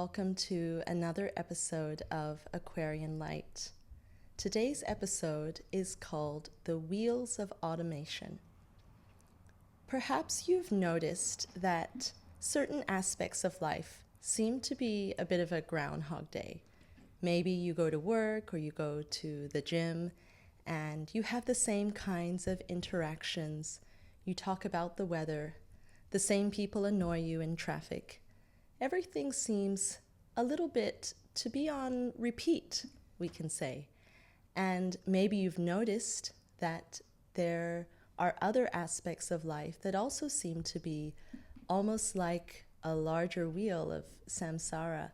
welcome to another episode of Aquarian Light. Today's episode is called The Wheels of Automation. Perhaps you've noticed that certain aspects of life seem to be a bit of a Groundhog Day. Maybe you go to work or you go to the gym and you have the same kinds of interactions. You talk about the weather. The same people annoy you in traffic. Everything seems a little bit to be on repeat, we can say. And maybe you've noticed that there are other aspects of life that also seem to be almost like a larger wheel of samsara.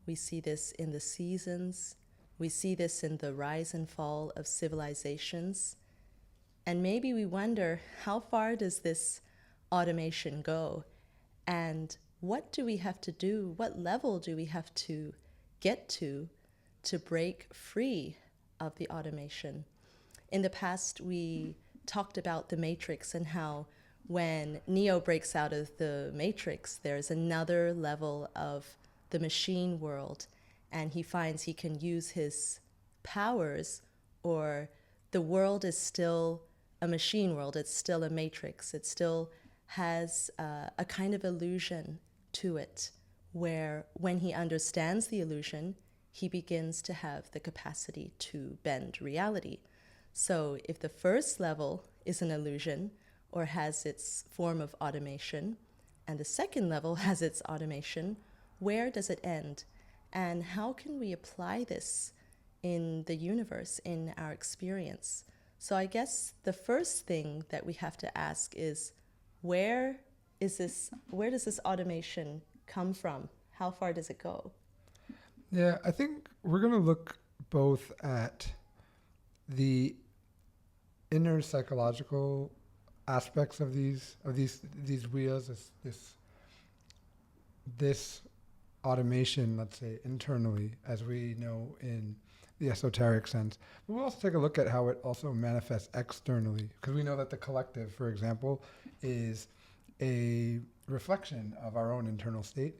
We see this in the seasons. We see this in the rise and fall of civilizations. And maybe we wonder, how far does this automation go? And what do we have to do? What level do we have to get to break free of the automation? In the past, we talked about the Matrix and how when Neo breaks out of the Matrix, there's another level of the machine world, and he finds he can use his powers, or the world is still a machine world, it's still a matrix, it still has a kind of illusion to it, where when he understands the illusion, he begins to have the capacity to bend reality. So if the first level is an illusion or has its form of automation, and the second level has its automation, where does it end? And how can we apply this in the universe, in our experience? So I guess the first thing that we have to ask is, where does this automation come from? How far does it go? Yeah, I think we're going to look both at the inner psychological aspects of these wheels, this automation, let's say internally, as we know in the esoteric sense. But we'll also take a look at how it also manifests externally, because we know that the collective, for example, is a reflection of our own internal state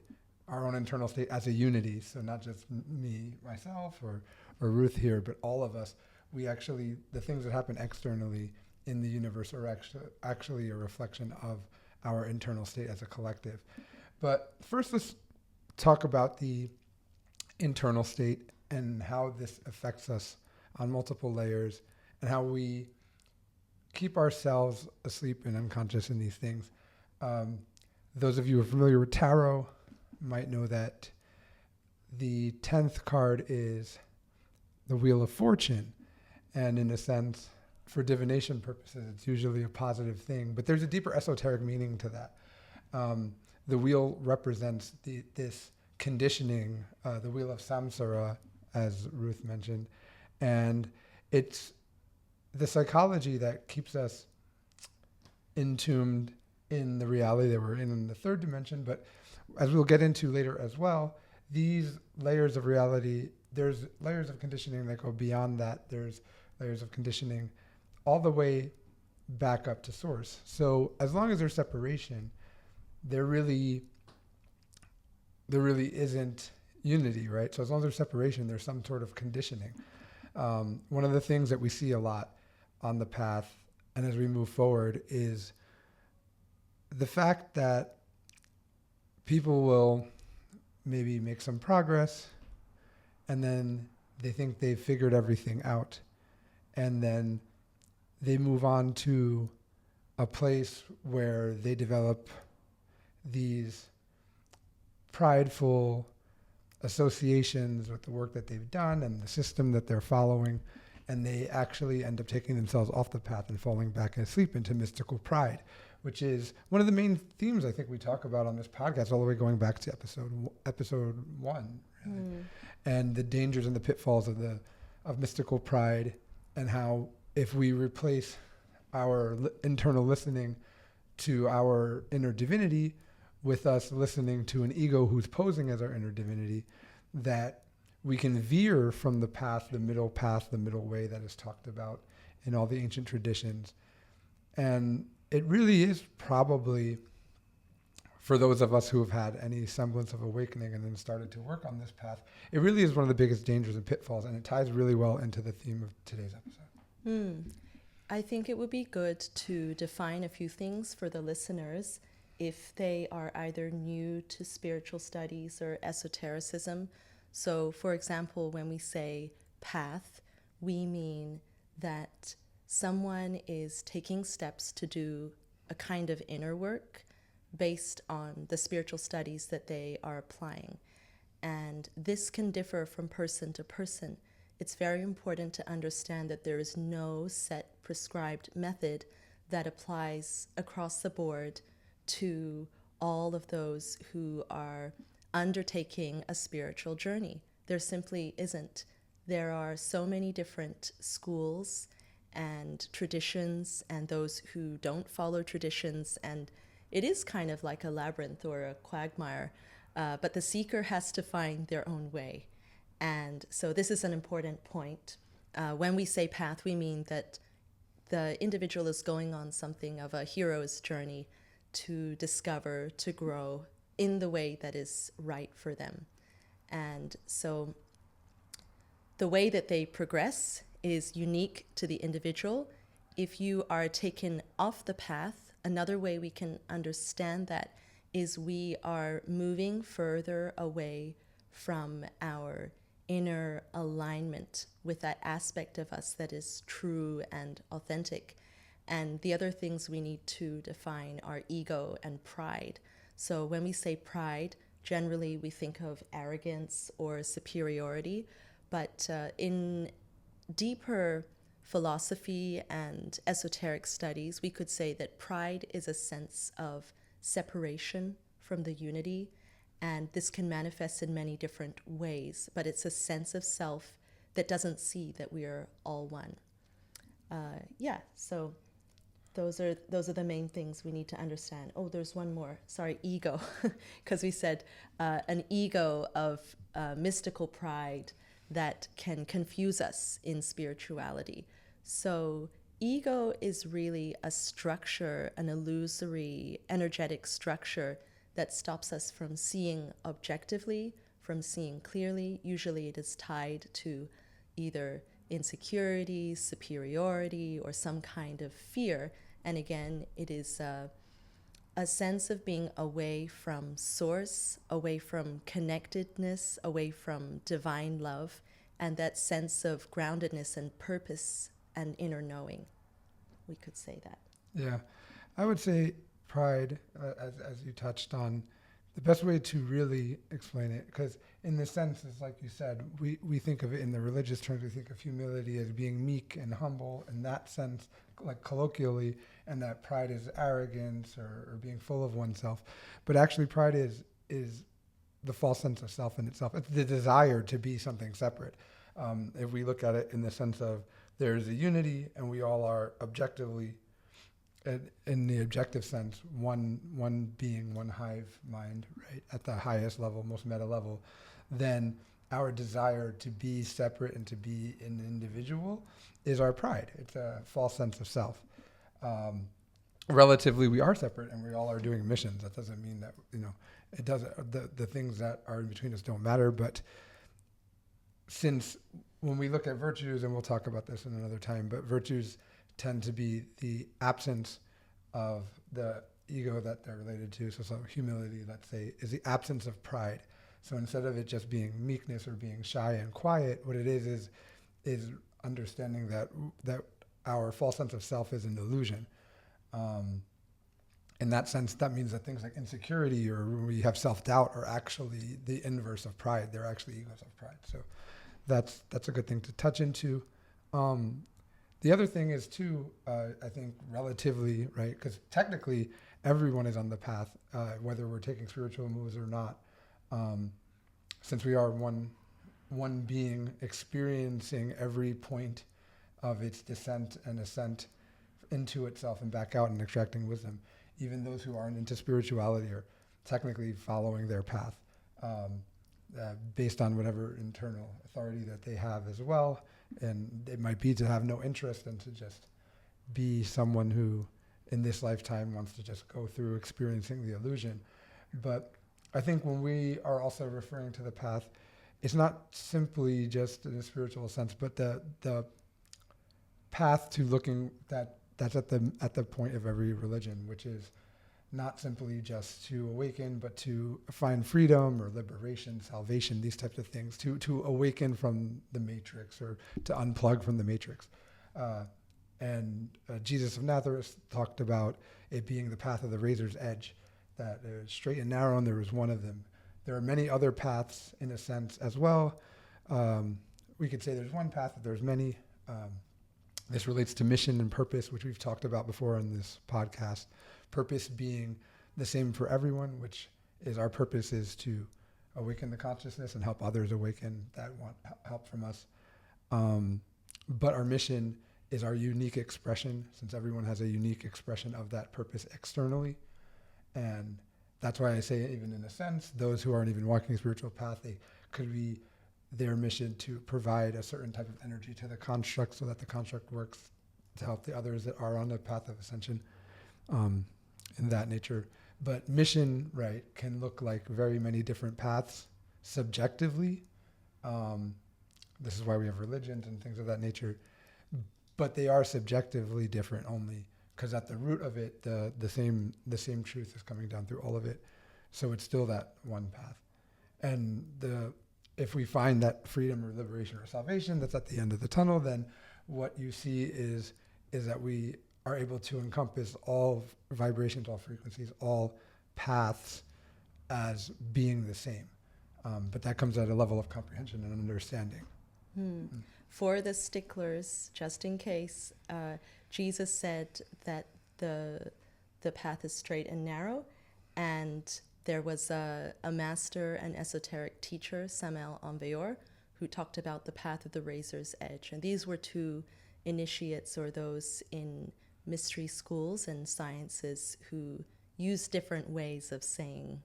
as a unity. So not just me, myself, or Ruth here, but all of us. We actually, the things that happen externally in the universe are actually a reflection of our internal state as a collective. But first, let's talk about the internal state and how this affects us on multiple layers, and how we keep ourselves asleep and unconscious in these things. Those of you who are familiar with tarot might know that the 10th card is the Wheel of Fortune. And in a sense, for divination purposes, it's usually a positive thing. But there's a deeper esoteric meaning to that. The wheel represents this conditioning, the wheel of samsara, as Ruth mentioned. And it's the psychology that keeps us entombed in the reality that we're in the third dimension. But as we'll get into later as well, these layers of reality, there's layers of conditioning that go beyond that. There's layers of conditioning all the way back up to source. So as long as there's separation, there really isn't unity, right? So as long as there's separation, there's some sort of conditioning. One of the things that we see a lot on the path, and as we move forward, is the fact that people will maybe make some progress, and then they think they've figured everything out, and then they move on to a place where they develop these prideful associations with the work that they've done and the system that they're following, and they actually end up taking themselves off the path and falling back asleep into mystical pride, which is one of the main themes I think we talk about on this podcast, all the way going back to episode one, really. And the dangers and the pitfalls of mystical pride, and how if we replace our internal listening to our inner divinity with us listening to an ego who's posing as our inner divinity, that we can veer from the path, the middle way that is talked about in all the ancient traditions. And it really is probably, for those of us who have had any semblance of awakening and then started to work on this path, it really is one of the biggest dangers and pitfalls, and it ties really well into the theme of today's episode. I think it would be good to define a few things for the listeners if they are either new to spiritual studies or esotericism. So, for example, when we say path, we mean that someone is taking steps to do a kind of inner work based on the spiritual studies that they are applying. And this can differ from person to person. It's very important to understand that there is no set prescribed method that applies across the board to all of those who are undertaking a spiritual journey. There simply isn't. There are so many different schools and traditions, and those who don't follow traditions, and it is kind of like a labyrinth or a quagmire, but the seeker has to find their own way. And so this is an important point. When we say path, we mean that the individual is going on something of a hero's journey to discover, to grow in the way that is right for them. And so the way that they progress is unique to the individual. If you are taken off the path, another way we can understand that is we are moving further away from our inner alignment with that aspect of us that is true and authentic. And the other things we need to define are ego and pride. So when we say pride, generally we think of arrogance or superiority, but in deeper philosophy and esoteric studies, we could say that pride is a sense of separation from the unity, and this can manifest in many different ways, but it's a sense of self that doesn't see that we are all one. So those are the main things we need to understand. Oh, there's one more. Sorry, ego, because we said an ego of mystical pride that can confuse us in spirituality. So ego is really a structure, an illusory, energetic structure that stops us from seeing objectively, from seeing clearly. Usually it is tied to either insecurity, superiority, or some kind of fear. And again, it is a sense of being away from source, away from connectedness, away from divine love, and that sense of groundedness and purpose and inner knowing. We could say that. Yeah, I would say pride, as you touched on, the best way to really explain it, because in the sense, is like you said, we think of it in the religious terms, we think of humility as being meek and humble in that sense, like colloquially, and that pride is arrogance or being full of oneself. But actually pride is the false sense of self in itself. It's the desire to be something separate. If we look at it in the sense of there's a unity and we all are objectively, in the objective sense, one being, one hive mind, right, at the highest level, most meta level, then our desire to be separate and to be an individual is our pride. It's a false sense of self. Relatively, we are separate and we all are doing missions. That doesn't mean that, it doesn't, the things that are in between us don't matter. But since when we look at virtues, and we'll talk about this in another time, but virtues tend to be the absence of the ego that they're related to. So humility, let's say, is the absence of pride. So instead of it just being meekness or being shy and quiet, what it is understanding that our false sense of self is an illusion. In that sense, that means that things like insecurity or when we have self-doubt are actually the inverse of pride. They're actually egos of pride. So that's a good thing to touch into. The other thing is too, I think relatively, right, because technically everyone is on the path, whether we're taking spiritual moves or not, since we are one being experiencing every point of its descent and ascent into itself and back out and extracting wisdom. Even those who aren't into spirituality are technically following their path based on whatever internal authority that they have as well. And it might be to have no interest and to just be someone who in this lifetime wants to just go through experiencing the illusion. But I think when we are also referring to the path, it's not simply just in a spiritual sense, but the path to looking that's at the point of every religion, which is not simply just to awaken, but to find freedom or liberation, salvation, these types of things, to awaken from the matrix or to unplug from the matrix. And Jesus of Nazareth talked about it being the path of the razor's edge, that it was straight and narrow, and there was one of them. There are many other paths in a sense as well. We could say there's one path, but there's many. This relates to mission and purpose, which we've talked about before in this podcast. Purpose being the same for everyone, which is our purpose is to awaken the consciousness and help others awaken that want help from us. But our mission is our unique expression, since everyone has a unique expression of that purpose externally. And that's why I say, even in a sense, those who aren't even walking a spiritual path, they could be their mission to provide a certain type of energy to the construct so that the construct works to help the others that are on the path of ascension, in that nature. But mission, right, can look like very many different paths subjectively. This is why we have religions and things of that nature. But they are subjectively different only because at the root of it, the same truth is coming down through all of it. So it's still that one path. And if we find that freedom or liberation or salvation that's at the end of the tunnel, then what you see is that we are able to encompass all vibrations, all frequencies, all paths as being the same. But that comes at a level of comprehension and understanding. For the sticklers, just in case, Jesus said that the path is straight and narrow, and there was a master and esoteric teacher, Samael Aumveor, who talked about the path of the razor's edge. And these were two initiates, or those in mystery schools and sciences, who use different ways of saying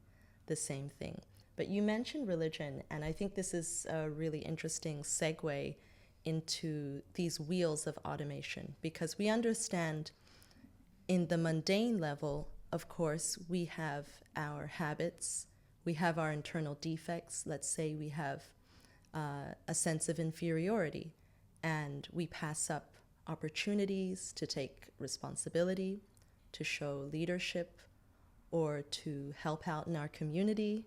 the same thing. But you mentioned religion, and I think this is a really interesting segue into these wheels of automation, because we understand in the mundane level, of course, we have our habits, we have our internal defects. Let's say we have a sense of inferiority, and we pass up opportunities to take responsibility, to show leadership, or to help out in our community,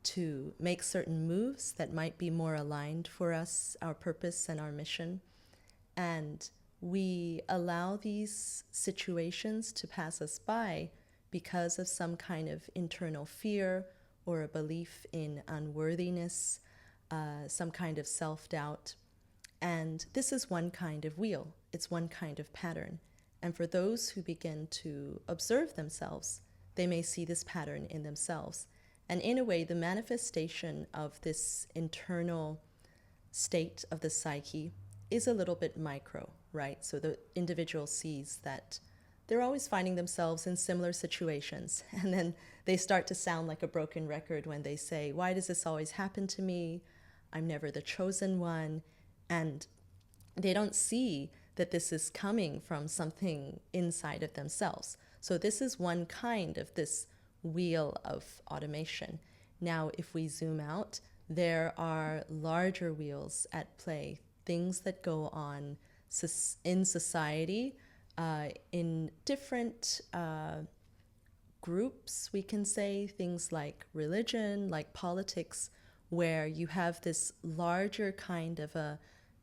to make certain moves that might be more aligned for us, our purpose and our mission. And we allow these situations to pass us by because of some kind of internal fear or a belief in unworthiness, some kind of self-doubt. And this is one kind of wheel. It's one kind of pattern. And for those who begin to observe themselves, they may see this pattern in themselves. And in a way, the manifestation of this internal state of the psyche is a little bit micro, right? So the individual sees that they're always finding themselves in similar situations. And then they start to sound like a broken record when they say, why does this always happen to me? I'm never the chosen one. And they don't see that this is coming from something inside of themselves. So this is one kind of this wheel of automation. Now, if we zoom out, there are larger wheels at play, things that go on in society, in different groups, we can say, things like religion, like politics, where you have this larger kind of a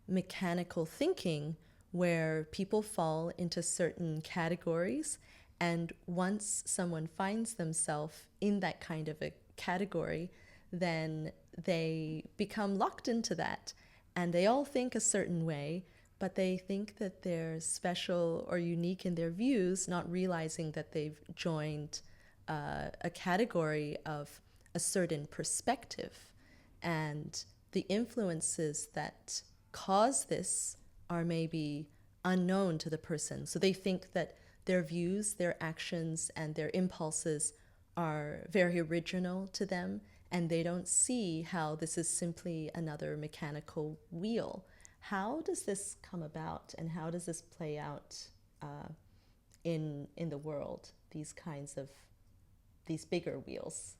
mechanical thinking where people fall into certain categories. And once someone finds themselves in that kind of a category, then they become locked into that. And they all think a certain way, but they think that they're special or unique in their views, not realizing that they've joined a category of a certain perspective. And the influences that cause this are maybe unknown to the person. So they think that their views, their actions, and their impulses are very original to them, and they don't see how this is simply another mechanical wheel. How does this come about, and how does this play out in the world, these kinds of, these bigger wheels?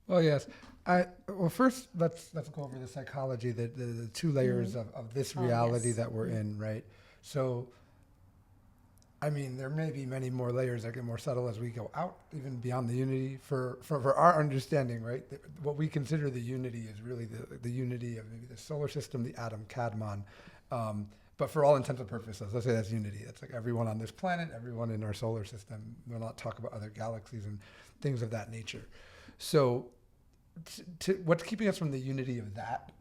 Well, yes. Well, first, let's go over the psychology, the two layers of this Oh, reality yes. that we're in, right? So, I mean, there may be many more layers that get more subtle as we go out, even beyond the unity. For our understanding, right? What we consider the unity is really the unity of maybe the solar system, the atom, Cadmon. But for all intents and purposes, let's say that's unity. That's like everyone on this planet, everyone in our solar system. We'll not talk about other galaxies and things of that nature. So what's keeping us from the unity of that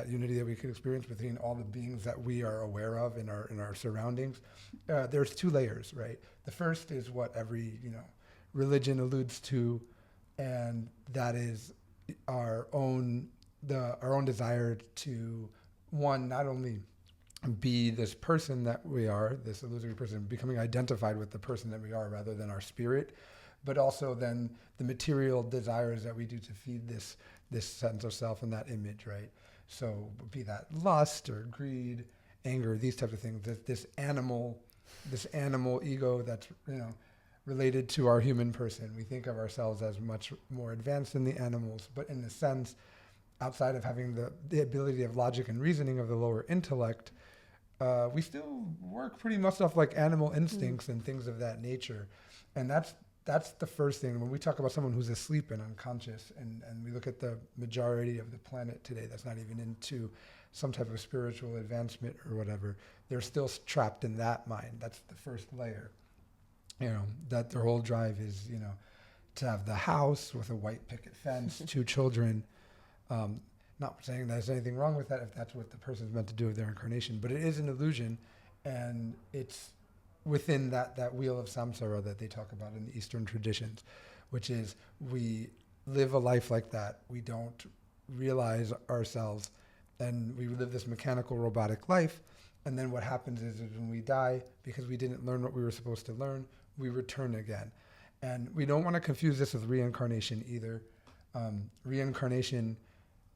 unity that we can experience between all the beings that we are aware of in our surroundings? There's two layers, right? The first is what every religion alludes to, and that is our own our own desire to, one, not only be this person that we are, this illusory person, becoming identified with the person that we are rather than our spirit, but also then the material desires that we do to feed this sense of self and that image, right? So be that lust or greed, anger, these types of things. This animal ego that's related to our human person. We think of ourselves as much more advanced than the animals, but in a sense, outside of having the ability of logic and reasoning of the lower intellect, we still work pretty much off like animal instincts and things of that nature. And that's the first thing. When we talk about someone who's asleep and unconscious, and we look at the majority of the planet today that's not even into some type of spiritual advancement or whatever, they're still trapped in that mind. That's the first layer. That their whole drive is, to have the house with a white picket fence, two children. Not saying there's anything wrong with that if that's what the person's meant to do with their incarnation, but it is an illusion, and it's within that wheel of samsara that they talk about in the Eastern traditions, which is we live a life like that. We don't realize ourselves, and we live this mechanical, robotic life, and then what happens is when we die, because we didn't learn what we were supposed to learn, we return again. And we don't want to confuse this with reincarnation either. Reincarnation,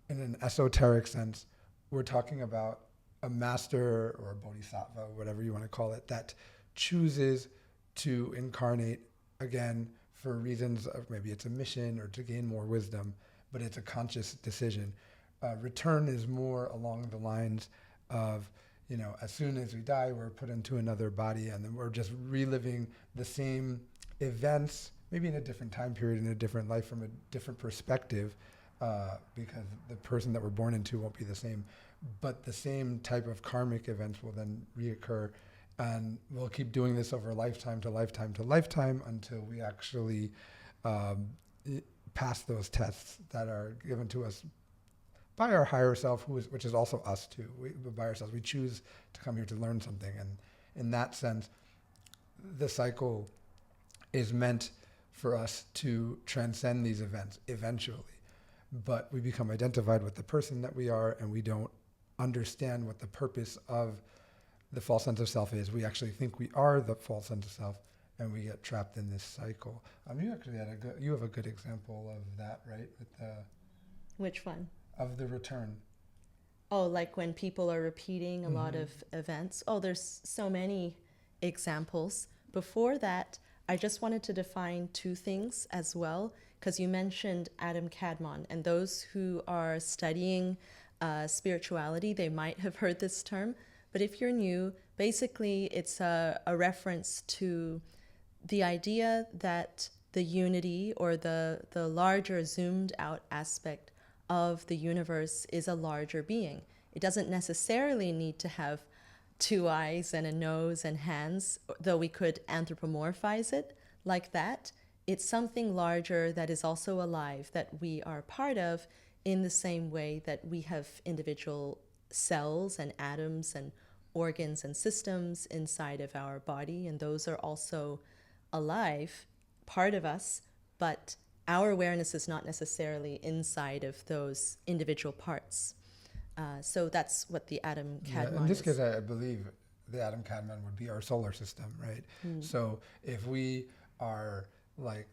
in an esoteric sense, we're talking about a master or a bodhisattva, whatever you want to call it, that chooses to incarnate again for reasons of maybe it's a mission or to gain more wisdom, but it's a conscious decision. Return is more along the lines of, as soon as we die, we're put into another body, and then we're just reliving the same events, maybe in a different time period, in a different life, from a different perspective, because the person that we're born into won't be the same. But the same type of karmic events will then reoccur, and we'll keep doing this over lifetime to lifetime to lifetime until we actually pass those tests that are given to us by our higher self, which is also us too. By ourselves, we choose to come here to learn something, and in that sense, the cycle is meant for us to transcend these events eventually. But we become identified with the person that we are, and we don't understand what the purpose of the false sense of self is. We actually think we are the false sense of self, and we get trapped in this cycle. You actually you have a good example of that, right? With Which one? Of the return. Oh, like when people are repeating a lot of events. Oh, there's so many examples. Before that, I just wanted to define two things as well, because you mentioned Adam Kadmon, and those who are studying spirituality, they might have heard this term. But if you're new, basically it's a reference to the idea that the unity or the larger zoomed out aspect of the universe is a larger being. It doesn't necessarily need to have two eyes and a nose and hands, though we could anthropomorphize it like that. It's something larger that is also alive, that we are part of, in the same way that we have individual cells and atoms and organs and systems inside of our body, and those are also alive, part of us, but our awareness is not necessarily inside of those individual parts. So that's what the Adam Kadmon is. In this case, I believe the Adam Kadmon would be our solar system, right? So if we are like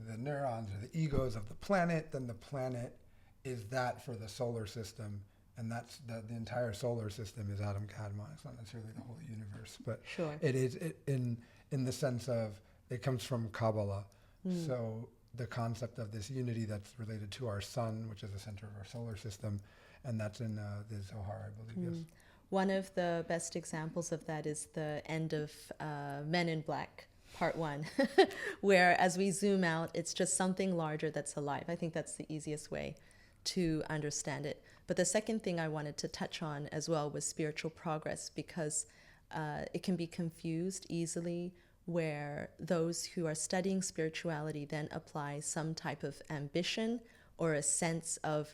the neurons or the egos of the planet, then the planet is that for the solar system, and that's the entire solar system is Adam Kadmon. It's not necessarily the whole universe, but sure. It is in the sense of it comes from Kabbalah. So the concept of this unity that's related to our sun, which is the center of our solar system, and that's in the Zohar, I believe. Yes. One of the best examples of that is the end of Men in Black, Part 1, where as we zoom out, it's just something larger that's alive. I think that's the easiest way to understand it. But the second thing I wanted to touch on as well was spiritual progress, because it can be confused easily, where those who are studying spirituality then apply some type of ambition or a sense of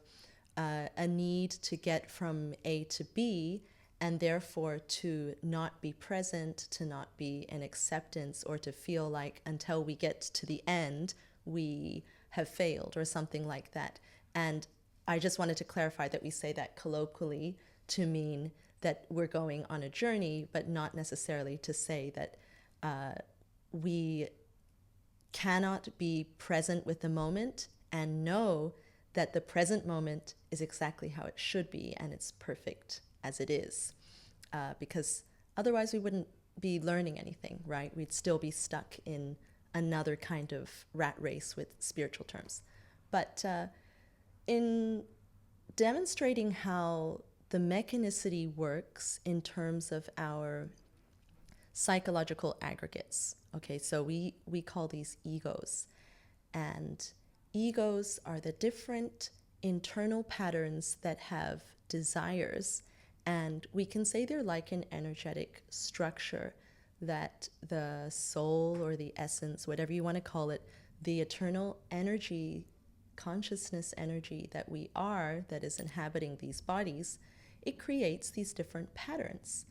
a need to get from A to B, and therefore to not be present, to not be in acceptance, or to feel like until we get to the end, we have failed or something like that. And I just wanted to clarify that we say that colloquially to mean that we're going on a journey, but not necessarily to say that we cannot be present with the moment and know that the present moment is exactly how it should be and it's perfect as it is. Because otherwise we wouldn't be learning anything, right? We'd still be stuck in another kind of rat race with spiritual terms. But in demonstrating how the mechanicity works in terms of our psychological aggregates, okay, so we call these egos. And egos are the different internal patterns that have desires, and we can say they're like an energetic structure that the soul or the essence, whatever you want to call it, the eternal energy, consciousness energy that we are, that is inhabiting these bodies, it creates these different patterns.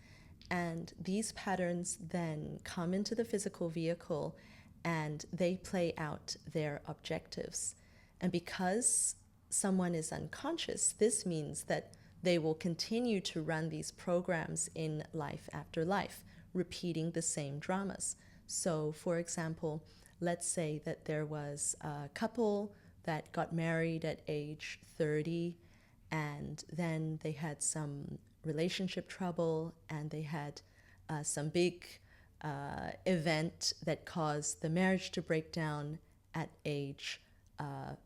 And these patterns then come into the physical vehicle and they play out their objectives. And because someone is unconscious, this means that they will continue to run these programs in life after life, repeating the same dramas. So, for example, let's say that there was a couple that got married at age 30, and then they had some relationship trouble, and they had some big event that caused the marriage to break down at age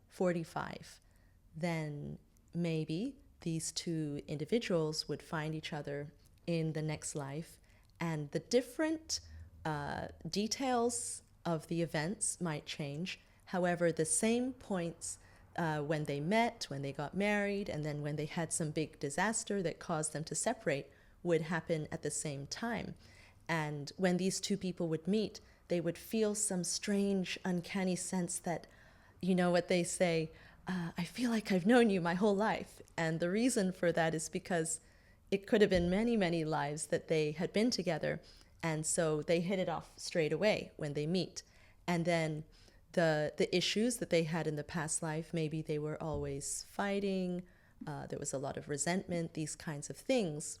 45. Then maybe these two individuals would find each other in the next life, and the different details of the events might change. However, the same points when they met, when they got married, and then when they had some big disaster that caused them to separate would happen at the same time. And when these two people would meet, they would feel some strange, uncanny sense that, you know what they say, I feel like I've known you my whole life. And the reason for that is because it could have been many, many lives that they had been together. And so they hit it off straight away when they meet. And then the issues that they had in the past life, maybe they were always fighting, there was a lot of resentment, these kinds of things.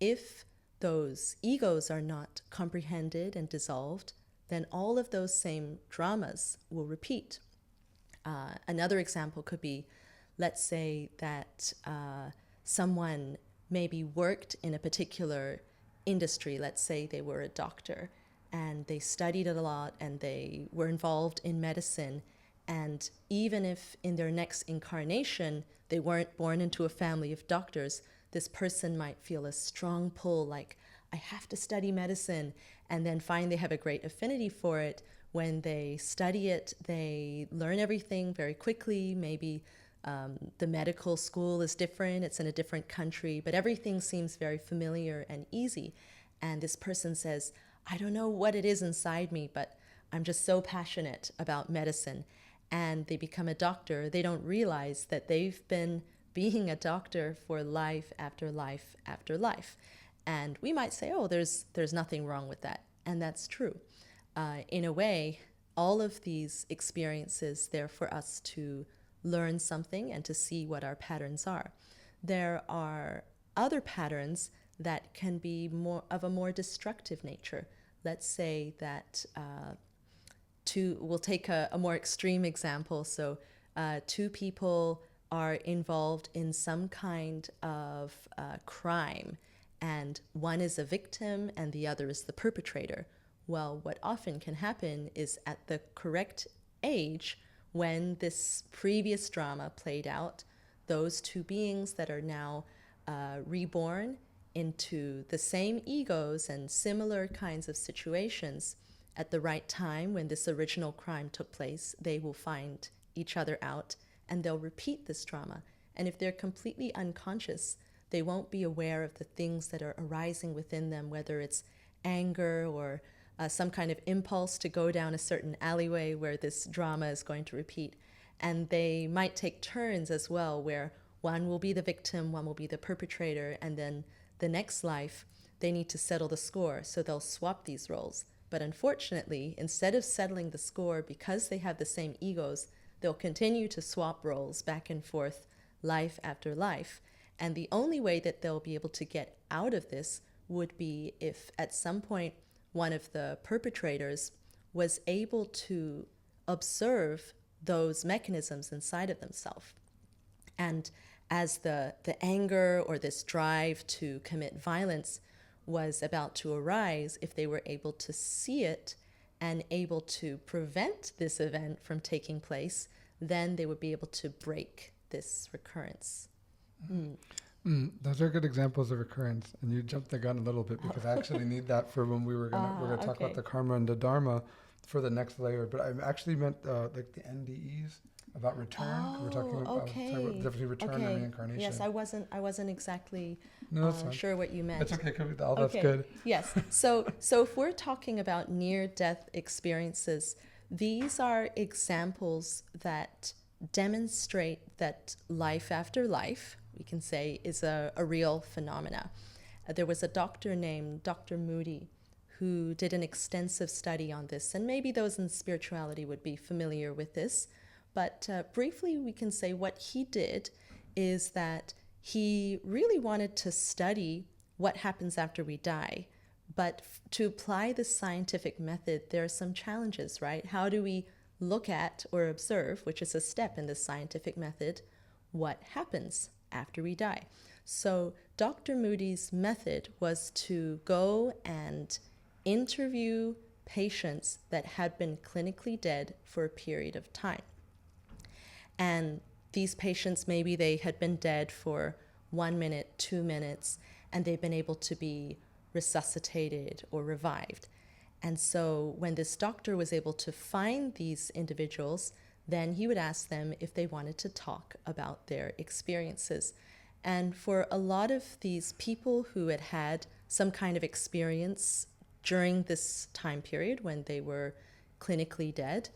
If those egos are not comprehended and dissolved, then all of those same dramas will repeat. Another example could be, let's say that someone maybe worked in a particular industry. Let's say they were a doctor and they studied it a lot and they were involved in medicine. And even if in their next incarnation they weren't born into a family of doctors, this person might feel a strong pull, like, I have to study medicine, and then find they have a great affinity for it. When they study it, they learn everything very quickly. Maybe the medical school is different, it's in a different country, but everything seems very familiar and easy. And this person says, I don't know what it is inside me, but I'm just so passionate about medicine. And they become a doctor. They don't realize that they've been being a doctor for life after life after life. And we might say, oh, there's nothing wrong with that. And that's true. In a way, all of these experiences, they're for us to learn something and to see what our patterns are. There are other patterns that can be more of a more destructive nature. Let's say that we'll take a more extreme example. So two people are involved in some kind of crime, and one is a victim and the other is the perpetrator. Well, what often can happen is at the correct age, when this previous drama played out, those two beings that are now reborn into the same egos and similar kinds of situations at the right time when this original crime took place, they will find each other out and they'll repeat this drama. And if they're completely unconscious, they won't be aware of the things that are arising within them, whether it's anger or some kind of impulse to go down a certain alleyway where this drama is going to repeat. And they might take turns as well, where one will be the victim, one will be the perpetrator, and then the next life, they need to settle the score, so they'll swap these roles. But unfortunately, instead of settling the score, because they have the same egos, they'll continue to swap roles back and forth, life after life. And the only way that they'll be able to get out of this would be if at some point one of the perpetrators was able to observe those mechanisms inside of themselves. And as the anger or this drive to commit violence was about to arise, if they were able to see it and able to prevent this event from taking place, then they would be able to break this recurrence. Those are good examples of recurrence, and you jumped the gun a little bit because I actually need that for when we're gonna talk about the karma and the dharma for the next layer. But I actually meant like the NDEs about return. We're talking about the difference between return and reincarnation. Yes, I wasn't exactly sure what you meant. It's okay. That's good. Yes. So if we're talking about near-death experiences, these are examples that demonstrate that life after life, we can say, is a real phenomena. There was a doctor named Dr. Moody who did an extensive study on this, and maybe those in spirituality would be familiar with this. But briefly, we can say what he did is that he really wanted to study what happens after we die. But to apply the scientific method, there are some challenges, right? How do we look at or observe, which is a step in the scientific method, what happens after we die? So Dr. Moody's method was to go and interview patients that had been clinically dead for a period of time. And these patients, maybe they had been dead for 1 minute, 2 minutes, and they've been able to be resuscitated or revived. And so when this doctor was able to find these individuals, then he would ask them if they wanted to talk about their experiences. And for a lot of these people who had had some kind of experience during this time period when they were clinically dead,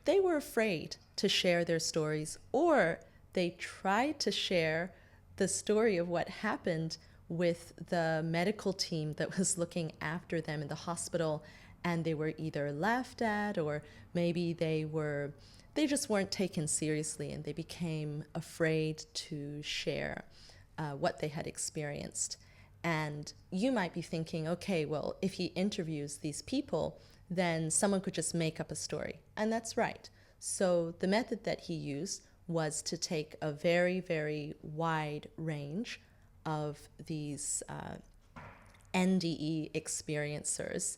they were afraid to share their stories, or they tried to share the story of what happened with the medical team that was looking after them in the hospital, and they were either laughed at, or maybe they just weren't taken seriously, and they became afraid to share what they had experienced. And you might be thinking, okay, well, if he interviews these people, then someone could just make up a story. And that's right. So the method that he used was to take a very, very wide range of these NDE experiencers,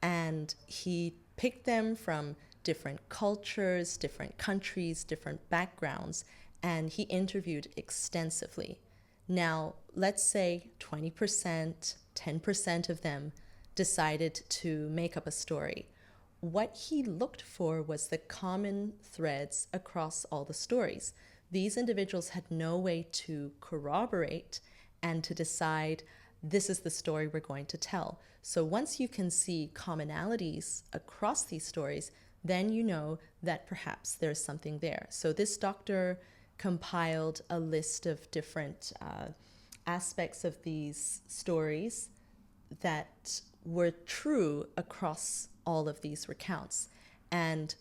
and he picked them from different cultures, different countries, different backgrounds, and he interviewed extensively. Now, let's say 20%, 10% of them decided to make up a story. What he looked for was the common threads across all the stories. These individuals had no way to corroborate and to decide, this is the story we're going to tell. So once you can see commonalities across these stories, then you know that perhaps there's something there. So this doctor compiled a list of different aspects of these stories that were true across all of these recounts. And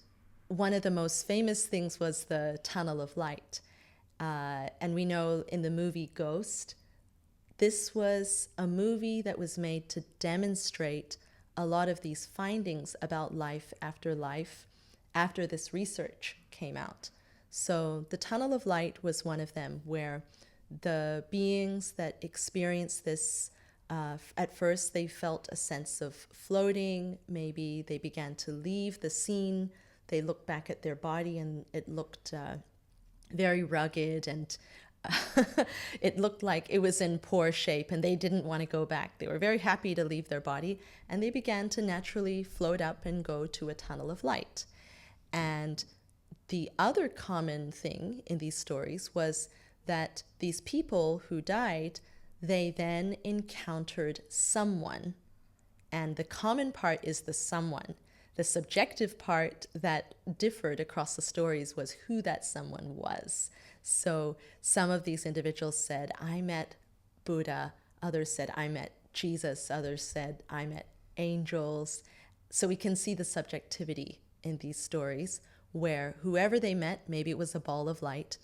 one of the most famous things was the tunnel of light. And we know in the movie Ghost, this was a movie that was made to demonstrate a lot of these findings about life after this research came out. So the tunnel of light was one of them, where the beings that experienced this, at first they felt a sense of floating. Maybe they began to leave the scene they looked back at their body and it looked very rugged, and it looked like it was in poor shape, and they didn't want to go back. They were very happy to leave their body, and they began to naturally float up and go to a tunnel of light. And the other common thing in these stories was that these people who died, they then encountered someone. And the common part is the someone. The subjective part that differed across the stories was who that someone was. So some of these individuals said, I met Buddha. Others said, I met Jesus. Others said, I met angels. So we can see the subjectivity in these stories where whoever they met, maybe it was a ball of light,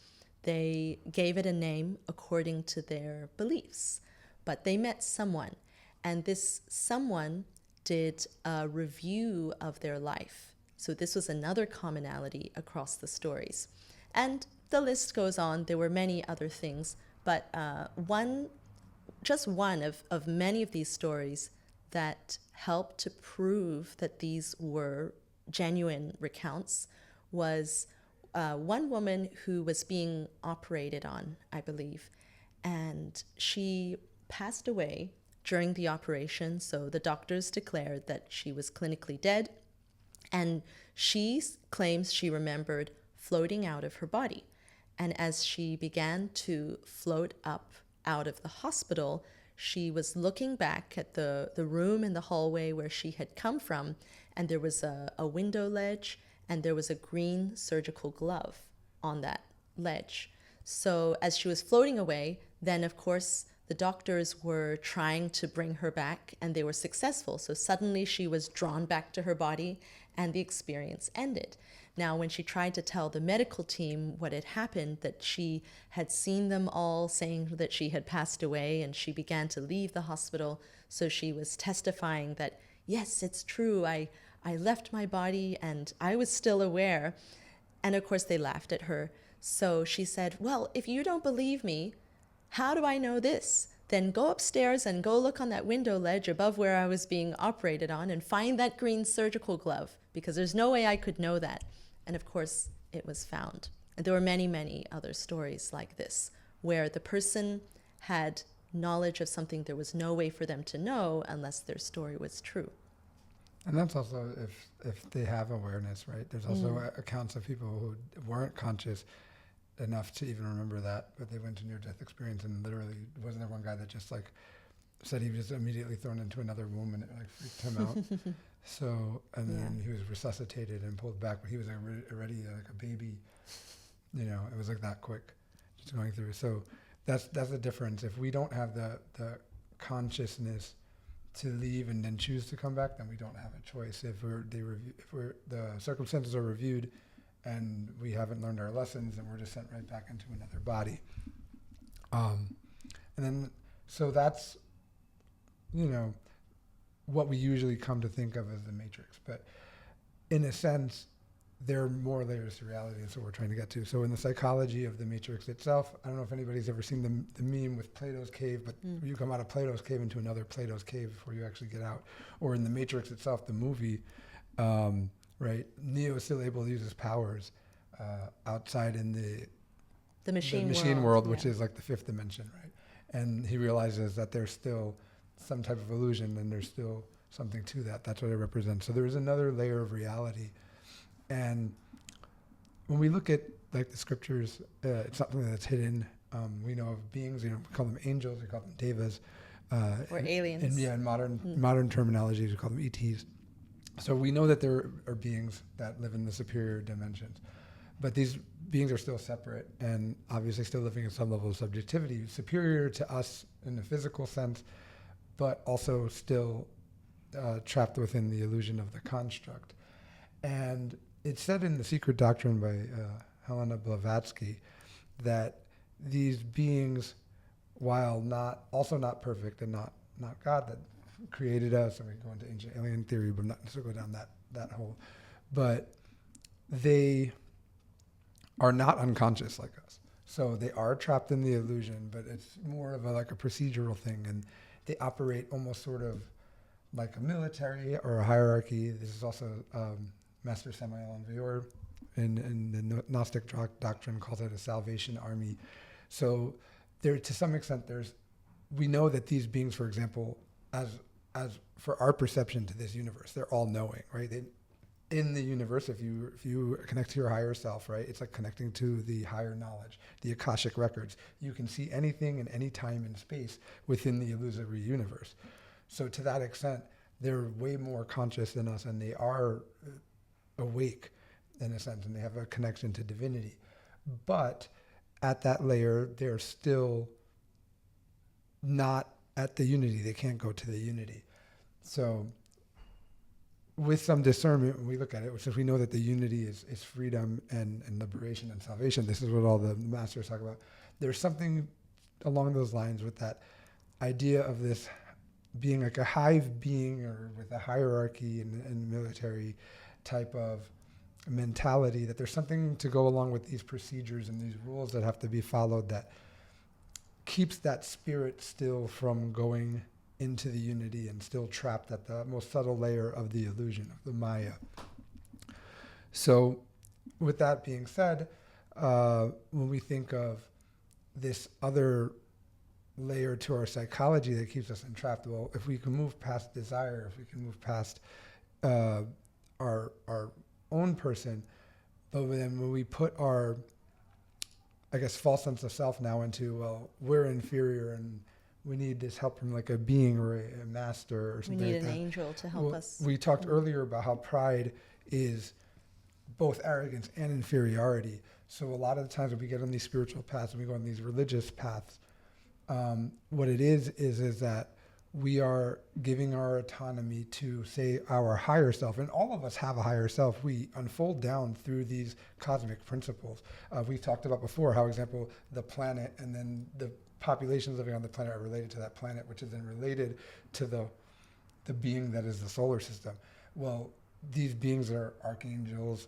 they gave it a name according to their beliefs. But they met someone, and this someone did a review of their life. So this was another commonality across the stories. And the list goes on. There were many other things, but just one of many of these stories that helped to prove that these were genuine recounts was one woman who was being operated on, I believe, and she passed away during the operation. So the doctors declared that she was clinically dead, and she claims she remembered floating out of her body. And as she began to float up out of the hospital, she was looking back at the room in the hallway where she had come from, and there was a window ledge, and there was a green surgical glove on that ledge. So as she was floating away, then of course the doctors were trying to bring her back, and they were successful. So suddenly she was drawn back to her body, and the experience ended. Now, when she tried to tell the medical team what had happened, that she had seen them all saying that she had passed away, and she began to leave the hospital, so she was testifying that, yes, it's true, I left my body and I was still aware. And of course they laughed at her. So she said, well, if you don't believe me, how do I know this? Then go upstairs and go look on that window ledge above where I was being operated on and find that green surgical glove, because there's no way I could know that. And of course it was found. And there were many, many other stories like this, where the person had knowledge of something there was no way for them to know unless their story was true. And that's also if they have awareness, right? There's also accounts of people who weren't conscious enough to even remember that, but they went to near-death experience, and literally, wasn't there one guy that just like said he was immediately thrown into another womb and it like freaked him out? So, and then he was resuscitated and pulled back, but he was already like a baby, you know, it was like that quick, just going through. So that's the difference. If we don't have the consciousness to leave and then choose to come back, then we don't have a choice. If the circumstances are reviewed and we haven't learned our lessons, then we're just sent right back into another body. And then, so that's, you know, what we usually come to think of as the Matrix. But in a sense, there are more layers to reality, and so we're trying to get to. So in the psychology of the Matrix itself, I don't know if anybody's ever seen the meme with Plato's cave, but you come out of Plato's cave into another Plato's cave before you actually get out. Or in the Matrix itself, the movie, right? Neo is still able to use his powers outside in the machine world, which is like the fifth dimension, right? And he realizes that there's still some type of illusion, and there's still something to that. That's what it represents. So there is another layer of reality. And when we look at like the scriptures, it's something that's hidden. We know of beings, you know, we call them angels, we call them devas. Or aliens. And in modern terminology, we call them ETs. So we know that there are beings that live in the superior dimensions. But these beings are still separate and obviously still living in some level of subjectivity, superior to us in the physical sense, but also still trapped within the illusion of the construct. And it's said in The Secret Doctrine by Helena Blavatsky that these beings, while not perfect and not God that created us, and we go into ancient alien theory, but I'm not necessarily go down that hole, but they are not unconscious like us. So they are trapped in the illusion, but it's more of like a procedural thing, and they operate almost sort of like a military or a hierarchy. This is also Master Samael Aun Weor in the Gnostic doctrine calls it a salvation army. So there, to some extent, we know that these beings, for example, as for our perception to this universe, they're all knowing, right? In the universe, if you connect to your higher self, right, it's like connecting to the higher knowledge, the Akashic records. You can see anything in any time and space within the illusory universe. So to that extent, they're way more conscious than us, and they are awake in a sense, and they have a connection to divinity. But at that layer, they're still not at the unity. They can't go to the unity. So with some discernment, when we look at it, since we know that the unity is freedom and liberation and salvation, this is what all the masters talk about. There's something along those lines with that idea of this being like a hive being, or with a hierarchy and military type of mentality, that there's something to go along with these procedures and these rules that have to be followed that keeps that spirit still from going into the unity and still trapped at the most subtle layer of the illusion of the Maya. So with that being said, when we think of this other layer to our psychology that keeps us entrapped, well, if we can move past desire, if we can move past our own person, but then when we put our, I guess, false sense of self now into, well, we're inferior and we need this help from like a being or a master or something. We need like an that. angel to help us. We talked earlier about how pride is both arrogance and inferiority. So a lot of the times when we get on these spiritual paths and we go on these religious paths, what it is that we are giving our autonomy to, say, our higher self. And all of us have a higher self. We unfold down through these cosmic principles. We talked about before how, example, the planet and then the populations living on the planet are related to that planet, which is then related to the being that is the solar system. Well, these beings are archangels,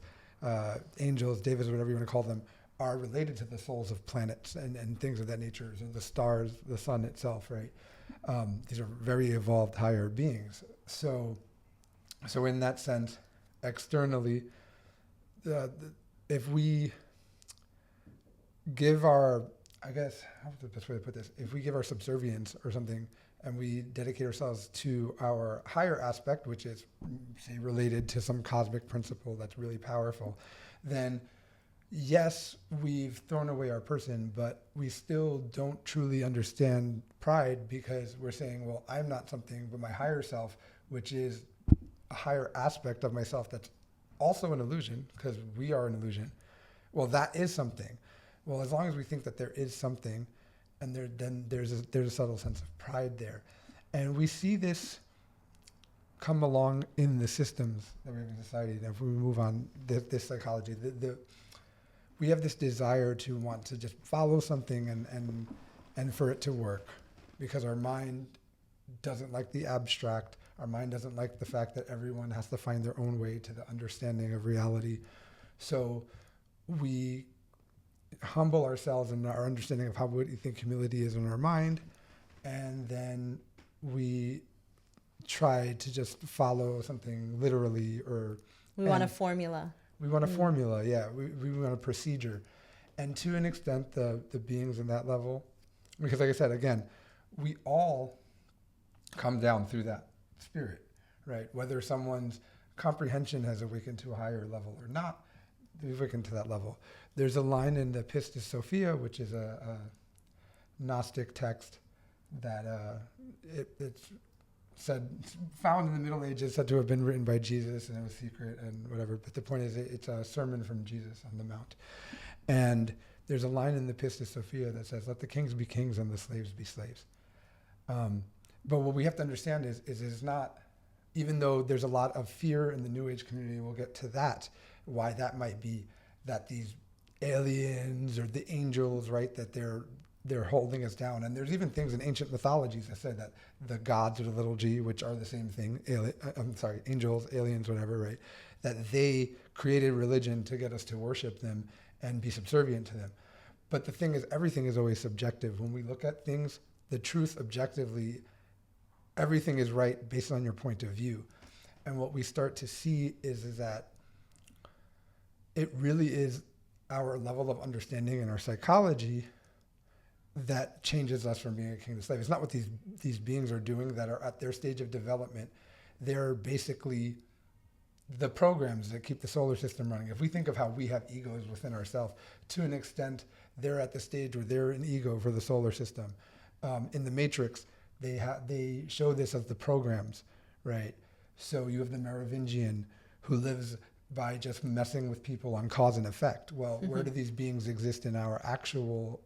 angels, devas, whatever you want to call them, are related to the souls of planets and things of that nature, so the stars, the sun itself, right? These are very evolved higher beings. So in that sense, externally, if we give our, I guess, how's the best way to put this? If we give our subservience or something and we dedicate ourselves to our higher aspect, which is, say, related to some cosmic principle that's really powerful, then yes, we've thrown away our person, but we still don't truly understand pride, because we're saying, well, I'm not something, but my higher self, which is a higher aspect of myself that's also an illusion, because we are an illusion. Well, that is something. Well, as long as we think that there is something, and then there's a subtle sense of pride there. And we see this come along in the systems that we have in society. And if we move on this psychology, we have this desire to want to just follow something and for it to work, because our mind doesn't like the abstract. Our mind doesn't like the fact that everyone has to find their own way to the understanding of reality. So we humble ourselves in our understanding of what we think humility is in our mind, and then we try to just follow something literally, or We want a formula. we want a formula, yeah. We want a procedure. And to an extent, the beings in that level, because like I said, again, we all come down through that spirit, right? Whether someone's comprehension has awakened to a higher level or not, they've awakened to that level. There's a line in the Pistis Sophia, which is a Gnostic text that it's said, found in the Middle Ages, said to have been written by Jesus, and it was secret and whatever. But the point is, it's a sermon from Jesus on the Mount. And there's a line in the Pistis Sophia that says, "Let the kings be kings and the slaves be slaves." But what we have to understand is it's not, even though there's a lot of fear in the New Age community, we'll get to that, why that might be, that these aliens or the angels, right, that they're holding us down. And there's even things in ancient mythologies that said that the gods with a little g, which are the same thing, angels, aliens, whatever, right, that they created religion to get us to worship them and be subservient to them. But the thing is, everything is always subjective. When we look at things, the truth objectively, everything is right based on your point of view. And what we start to see is that it really is our level of understanding and our psychology that changes us from being a king to slave. It's not what these beings are doing that are at their stage of development. They're basically the programs that keep the solar system running. If we think of how we have egos within ourselves, to an extent, they're at the stage where they're an ego for the solar system. In the Matrix, they show this as the programs, right? So you have the Merovingian who lives by just messing with people on cause and effect. Well, where do these beings exist in our actual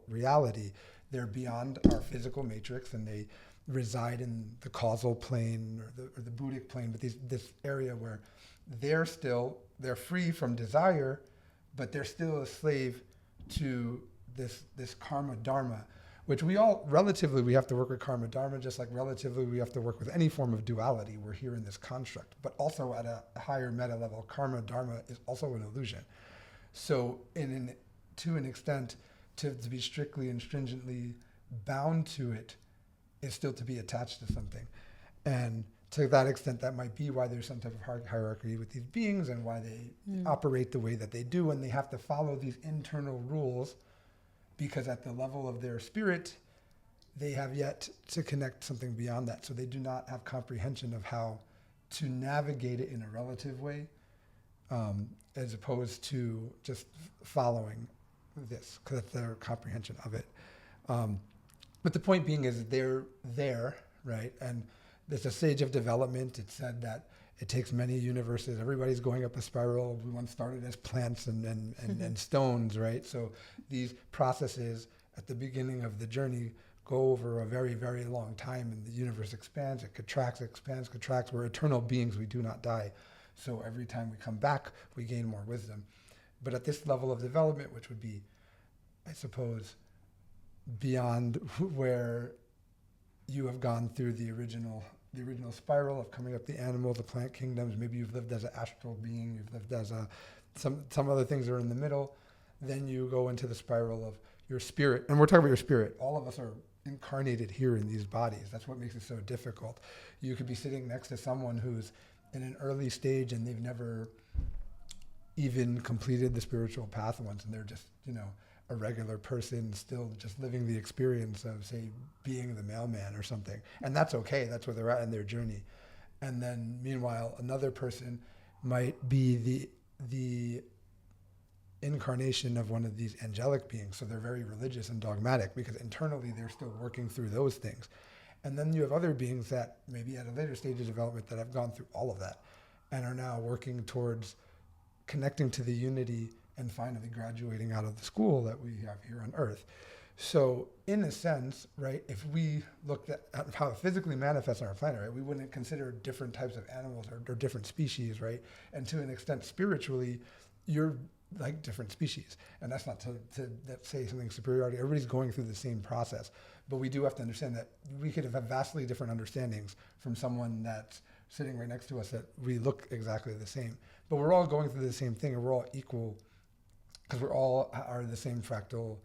reality? They're beyond our physical matrix, and they reside in the causal plane or the Buddhic plane, but this area where they're free from desire, but they're still a slave to this karma dharma, which we have to work with karma dharma, just like relatively we have to work with any form of duality. We're here in this construct, but also at a higher meta level, karma dharma is also an illusion. So to an extent, to be strictly and stringently bound to it is still to be attached to something. And to that extent, that might be why there's some type of hierarchy with these beings and why they operate the way that they do, and they have to follow these internal rules, because at the level of their spirit, they have yet to connect something beyond that. So they do not have comprehension of how to navigate it in a relative way, as opposed to just following this, because that's their comprehension of it. But the point being is they're there, right? And there's a stage of development. It's said that it takes many universes. Everybody's going up a spiral. We once started as plants and stones, right? So these processes at the beginning of the journey go over a very, very long time, and the universe expands, it contracts, expands, contracts. We're eternal beings. We do not die. So every time we come back, we gain more wisdom. But at this level of development, which would be, I suppose, beyond where you have gone through the original spiral of coming up the animal, the plant kingdoms, maybe you've lived as an astral being, you've lived as some other things are in the middle, then you go into the spiral of your spirit. And we're talking about your spirit. All of us are incarnated here in these bodies. That's what makes it so difficult. You could be sitting next to someone who's in an early stage and they've never even completed the spiritual path once, and they're just, a regular person still just living the experience of, say, being the mailman or something. And that's okay. That's where they're at in their journey. And then meanwhile, another person might be the incarnation of one of these angelic beings. So they're very religious and dogmatic because internally they're still working through those things. And then you have other beings that maybe at a later stage of development that have gone through all of that and are now working towards connecting to the unity and finally graduating out of the school that we have here on Earth. So in a sense, right, if we looked at how it physically manifests on our planet, right, we wouldn't consider different types of animals or different species, right? And to an extent, spiritually, you're like different species. And that's not to say something superiority. Everybody's going through the same process. But we do have to understand that we could have vastly different understandings from someone that's sitting right next to us that we look exactly the same. But we're all going through the same thing, and we're all equal because we all are the same fractal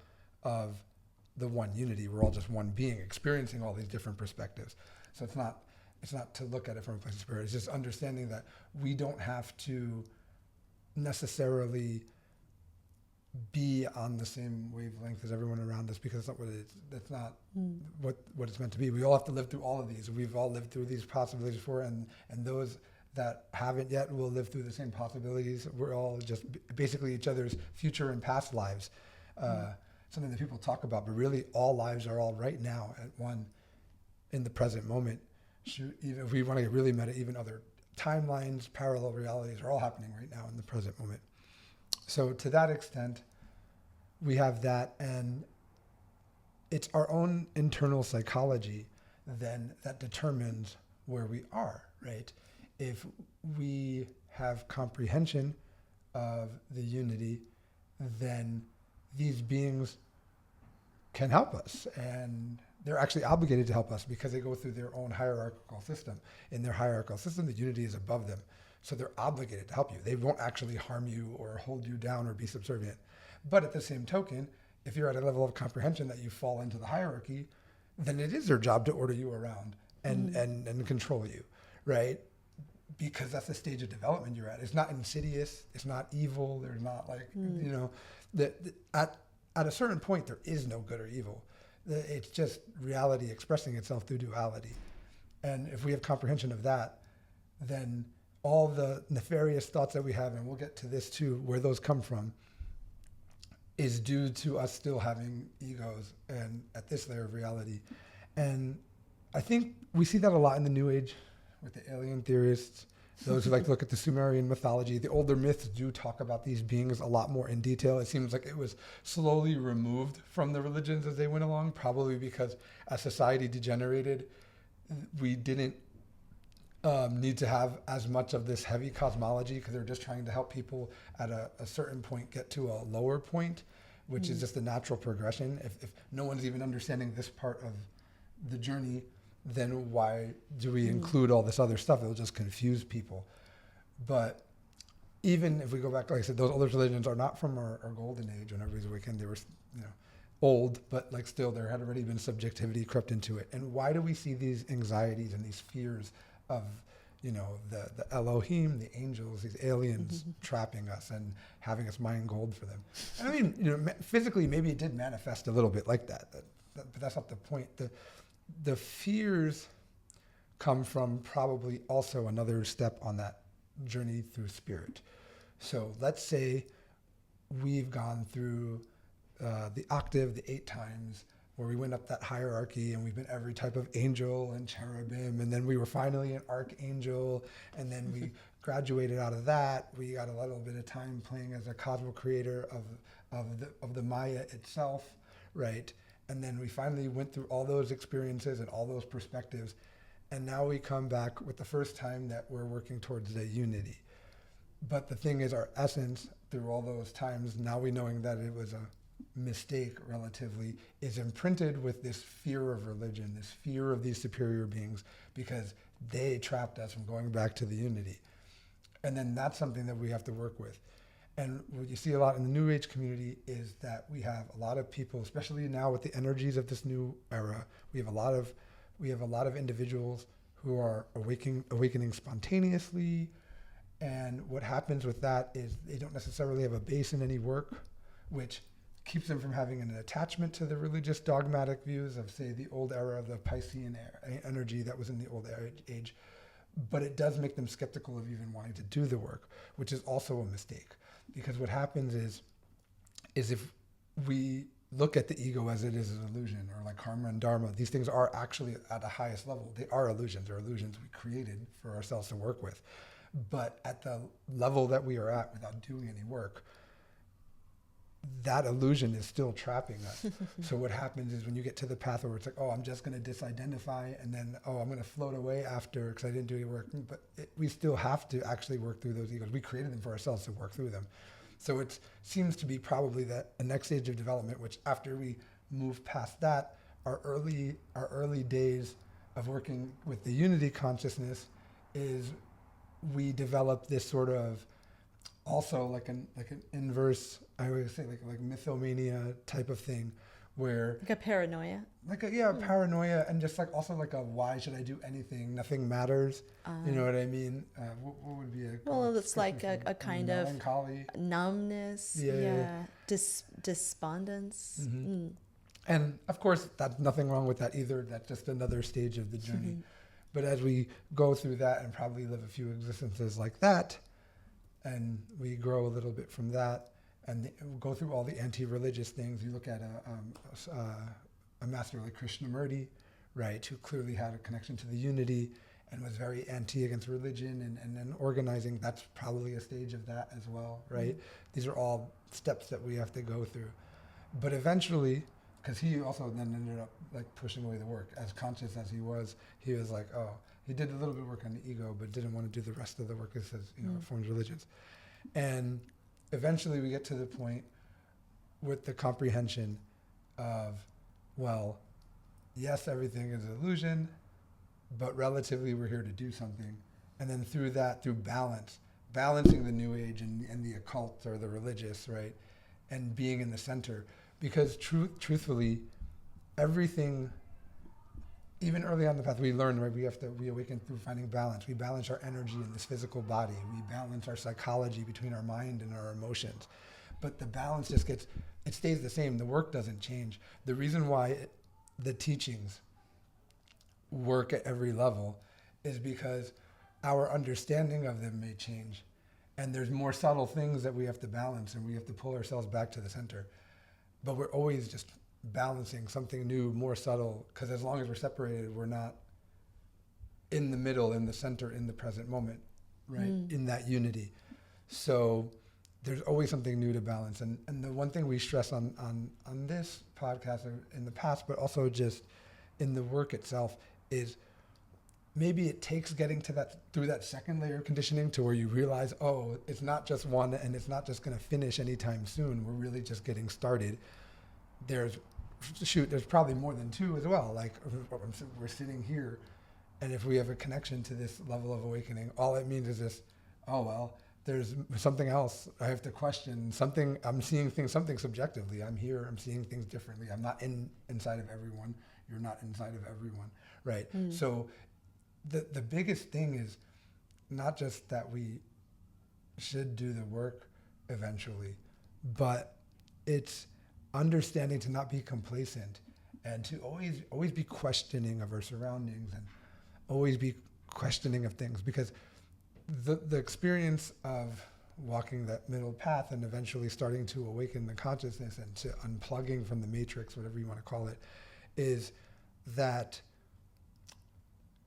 of the one unity. We're all just one being experiencing all these different perspectives. So it's not to look at it from a place of spirit. It's just understanding that we don't have to necessarily be on the same wavelength as everyone around us, because that's not what it is. That's not what it's meant to be. We all have to live through all of these. We've all lived through these possibilities before, and those that haven't yet will live through the same possibilities. We're all just basically each other's future and past lives. Something that people talk about, but really all lives are all right now at one in the present moment. Even if we want to get really meta, even other timelines, parallel realities are all happening right now in the present moment. So to that extent, we have that, and it's our own internal psychology then that determines where we are, right? If we have comprehension of the unity, then these beings can help us, and they're actually obligated to help us because they go through their own hierarchical system. In their hierarchical system, the unity is above them. So they're obligated to help you. They won't actually harm you or hold you down or be subservient. But at the same token, if you're at a level of comprehension that you fall into the hierarchy, then it is their job to order you around and control you, right? because that's the stage of development you're at. It's not insidious. It's not evil. There's not like, you know, at a certain point, there is no good or evil. It's just reality expressing itself through duality. And if we have comprehension of that, then all the nefarious thoughts that we have, and we'll get to this too, where those come from, is due to us still having egos and at this layer of reality. And I think we see that a lot in the New Age with the alien theorists, those who like to look at the Sumerian mythology. The older myths do talk about these beings a lot more in detail. It seems like it was slowly removed from the religions as they went along, probably because as society degenerated, we didn't need to have as much of this heavy cosmology because they're just trying to help people at a certain point get to a lower point, which is just the natural progression. If no one's even understanding this part of the journey, then why do we include all this other stuff? It'll just confuse people. But even if we go back, like I said, those older religions are not from our golden age when everybody's awakened. They were, you know, old, but like still there had already been subjectivity crept into it. And why do we see these anxieties and these fears of, you know, the Elohim, the angels, these aliens trapping us and having us mine gold for them? And I mean, you know, physically maybe it did manifest a little bit like that, but that's not the point. The fears come from probably also another step on that journey through spirit. So let's say we've gone through the octave, the 8 times, where we went up that hierarchy and we've been every type of angel and cherubim, and then we were finally an archangel, and then we graduated out of that. We got a little bit of time playing as a cosmic creator of the Maya itself, right? And then we finally went through all those experiences and all those perspectives, and now we come back with the first time that we're working towards the unity. But the thing is, our essence through all those times, now we knowing that it was a mistake relatively, is imprinted with this fear of religion, this fear of these superior beings, because they trapped us from going back to the unity. And then that's something that we have to work with. And what you see a lot in the New Age community is that we have a lot of people, especially now with the energies of this new era, we have a lot of individuals who are awakening spontaneously. And what happens with that is they don't necessarily have a base in any work, which keeps them from having an attachment to the religious dogmatic views of, say, the old era of the Piscean energy that was in the old age. But it does make them skeptical of even wanting to do the work, which is also a mistake. Because what happens is if we look at the ego as it is an illusion, or like karma and dharma, these things are actually at the highest level. They are illusions. They're illusions we created for ourselves to work with. But at the level that we are at without doing any work, that illusion is still trapping us. So what happens is when you get to the path where it's like, oh, I'm just going to disidentify, and then, oh, I'm going to float away after because I didn't do any work. But we still have to actually work through those egos. We created them for ourselves to work through them. So it seems to be probably that the next stage of development, which after we move past that, our early days of working with the unity consciousness is we develop this sort of also like an inverse, I always say like mythomania type of thing, where like a paranoia, paranoia, and just like also like a why should I do anything? Nothing matters. You know what I mean? What would be a well? It's like a kind melancholy, of numbness, despondence. And of course, that's nothing wrong with that either. That's just another stage of the journey. But as we go through that and probably live a few existences like that, and we grow a little bit from that, and go through all the anti-religious things. You look at a master like Krishnamurti, right, who clearly had a connection to the unity and was very anti against religion and then organizing. That's probably a stage of that as well, right? These are all steps that we have to go through. But eventually, because he also then ended up like pushing away the work, as conscious as he was like, oh, he did a little bit of work on the ego, but didn't want to do the rest of the work as formed religions. And eventually we get to the point with the comprehension of, well, yes, everything is an illusion, but relatively we're here to do something. And then through that, through balancing the New Age and the occult or the religious, right, and being in the center. Because truthfully, everything even early on in the path, we learn, right? We awaken through finding balance. We balance our energy in this physical body. We balance our psychology between our mind and our emotions. But the balance just it stays the same. The work doesn't change. The reason why the teachings work at every level is because our understanding of them may change. And there's more subtle things that we have to balance, and we have to pull ourselves back to the center. But we're always just balancing something new, more subtle, because as long as we're separated, we're not in the middle, in the center, in the present moment, right? In that unity. So there's always something new to balance. And the one thing we stress on this podcast in the past, but also just in the work itself, is maybe it takes getting to through that second layer of conditioning to where you realize, oh, it's not just one, and it's not just going to finish anytime soon. We're really just getting started. There's probably more than two as well. Like, we're sitting here, and if we have a connection to this level of awakening, all it means is this, oh, well, there's something else I have to question. I'm seeing things, something subjectively. I'm here, I'm seeing things differently. I'm not inside of everyone. You're not inside of everyone, right? So the biggest thing is not just that we should do the work eventually, but it's understanding to not be complacent and to always be questioning of our surroundings and always be questioning of things, because the experience of walking that middle path and eventually starting to awaken the consciousness and to unplugging from the matrix, whatever you want to call it, is that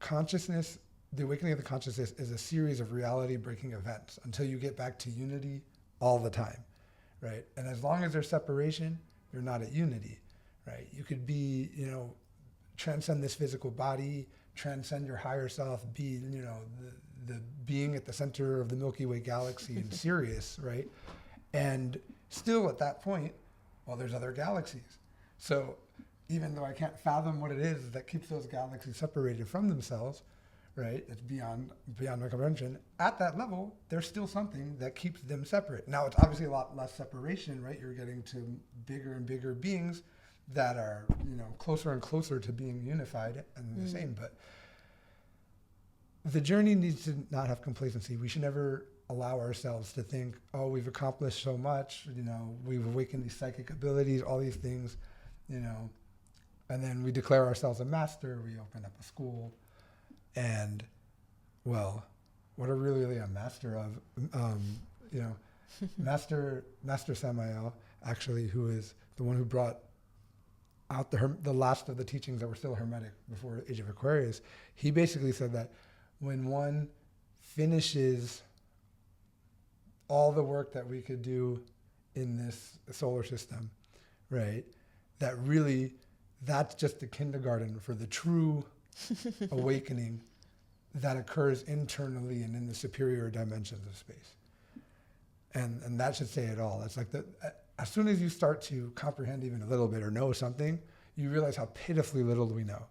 consciousness, the awakening of the consciousness, is a series of reality breaking events until you get back to unity all the time, right? And as long as there's separation, you're not at unity, right? You could be, transcend this physical body, transcend your higher self, be, the being at the center of the Milky Way galaxy in Sirius, right? And still at that point, well, there's other galaxies. So even though I can't fathom what it is that keeps those galaxies separated from themselves, right? It's beyond my comprehension. At that level, there's still something that keeps them separate. Now, it's obviously a lot less separation, right? You're getting to bigger and bigger beings that are, closer and closer to being unified and the same. But the journey needs to not have complacency. We should never allow ourselves to think, oh, we've accomplished so much, we've awakened these psychic abilities, all these things, and then we declare ourselves a master, we open up a school, and, well, what are we really a master of? Master Samael, actually, who is the one who brought out the last of the teachings that were still hermetic before the Age of Aquarius, he basically said that when one finishes all the work that we could do in this solar system, right, that's just the kindergarten for the true awakening that occurs internally and in the superior dimensions of space. And that should say it all. It's like as soon as you start to comprehend even a little bit or know something, you realize how pitifully little we know.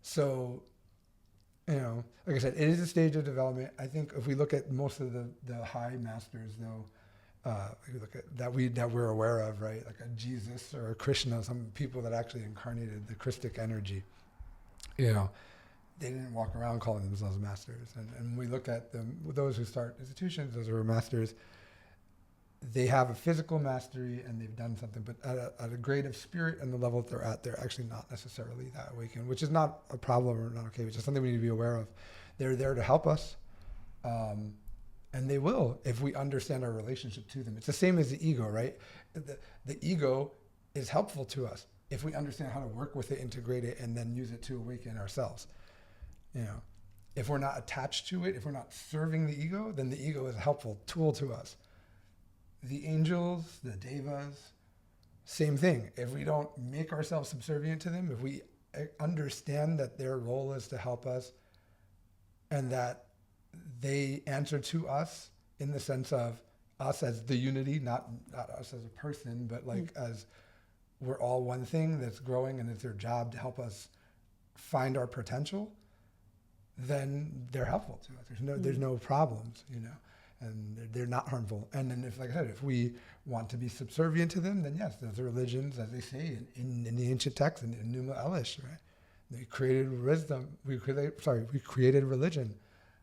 So, like I said, it is a stage of development. I think if we look at most of the high masters, though, if you look at that we're aware of, right, like a Jesus or a Krishna, some people that actually incarnated the Christic energy, they didn't walk around calling themselves masters. And when we look at those who start institutions, those who are masters, they have a physical mastery and they've done something, but at a grade of spirit and the level that they're at, they're actually not necessarily that awakened, which is not a problem or not okay, which is something we need to be aware of. They're there to help us, and they will if we understand our relationship to them. It's the same as the ego, right? The ego is helpful to us if we understand how to work with it, integrate it, and then use it to awaken ourselves. If we're not attached to it, if we're not serving the ego, then the ego is a helpful tool to us. The angels, the devas, same thing. If we don't make ourselves subservient to them, if we understand that their role is to help us and that they answer to us in the sense of us as the unity, not us as a person, but like as we're all one thing that's growing and it's their job to help us find our potential, then they're helpful to us. There's no problems, and they're not harmful. And then if, like I said, if we want to be subservient to them, then yes, those are religions, as they say in the ancient texts, in Numa Elish, right? We created wisdom. We created religion,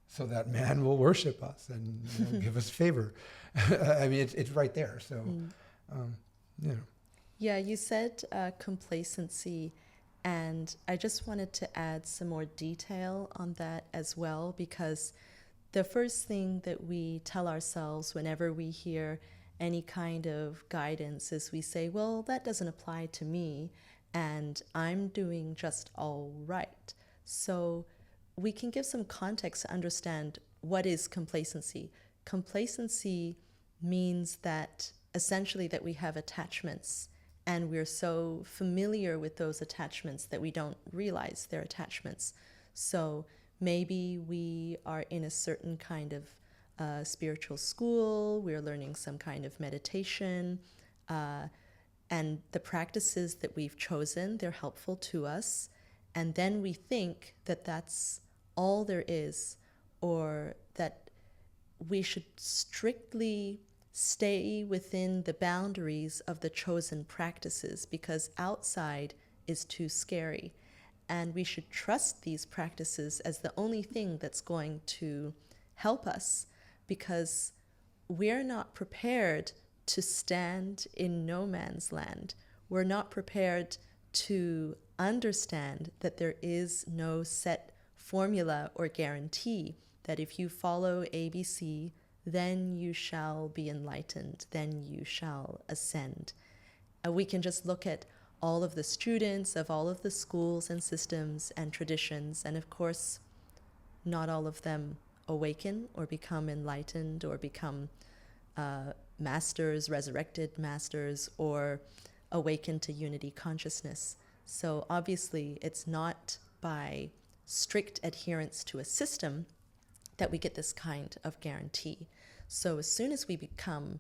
so that man will worship us and give us favor. I mean, it's right there. So, um, you know. Yeah, you said complacency, and I just wanted to add some more detail on that as well, because the first thing that we tell ourselves whenever we hear any kind of guidance is we say, well, that doesn't apply to me, and I'm doing just all right. So we can give some context to understand what is complacency. Complacency means that essentially that we have attachments, and we're so familiar with those attachments that we don't realize they're attachments. So maybe we are in a certain kind of spiritual school, we're learning some kind of meditation, and the practices that we've chosen, they're helpful to us. And then we think that that's all there is, or that we should strictly stay within the boundaries of the chosen practices because outside is too scary. And we should trust these practices as the only thing that's going to help us, because we're not prepared to stand in no man's land. We're not prepared to understand that there is no set formula or guarantee that if you follow ABC, then you shall be enlightened, then you shall ascend. We can just look at all of the students of all of the schools and systems and traditions, and of course, not all of them awaken or become enlightened or become masters, resurrected masters, or awaken to unity consciousness. So obviously, it's not by strict adherence to a system that we get this kind of guarantee. So as soon as we become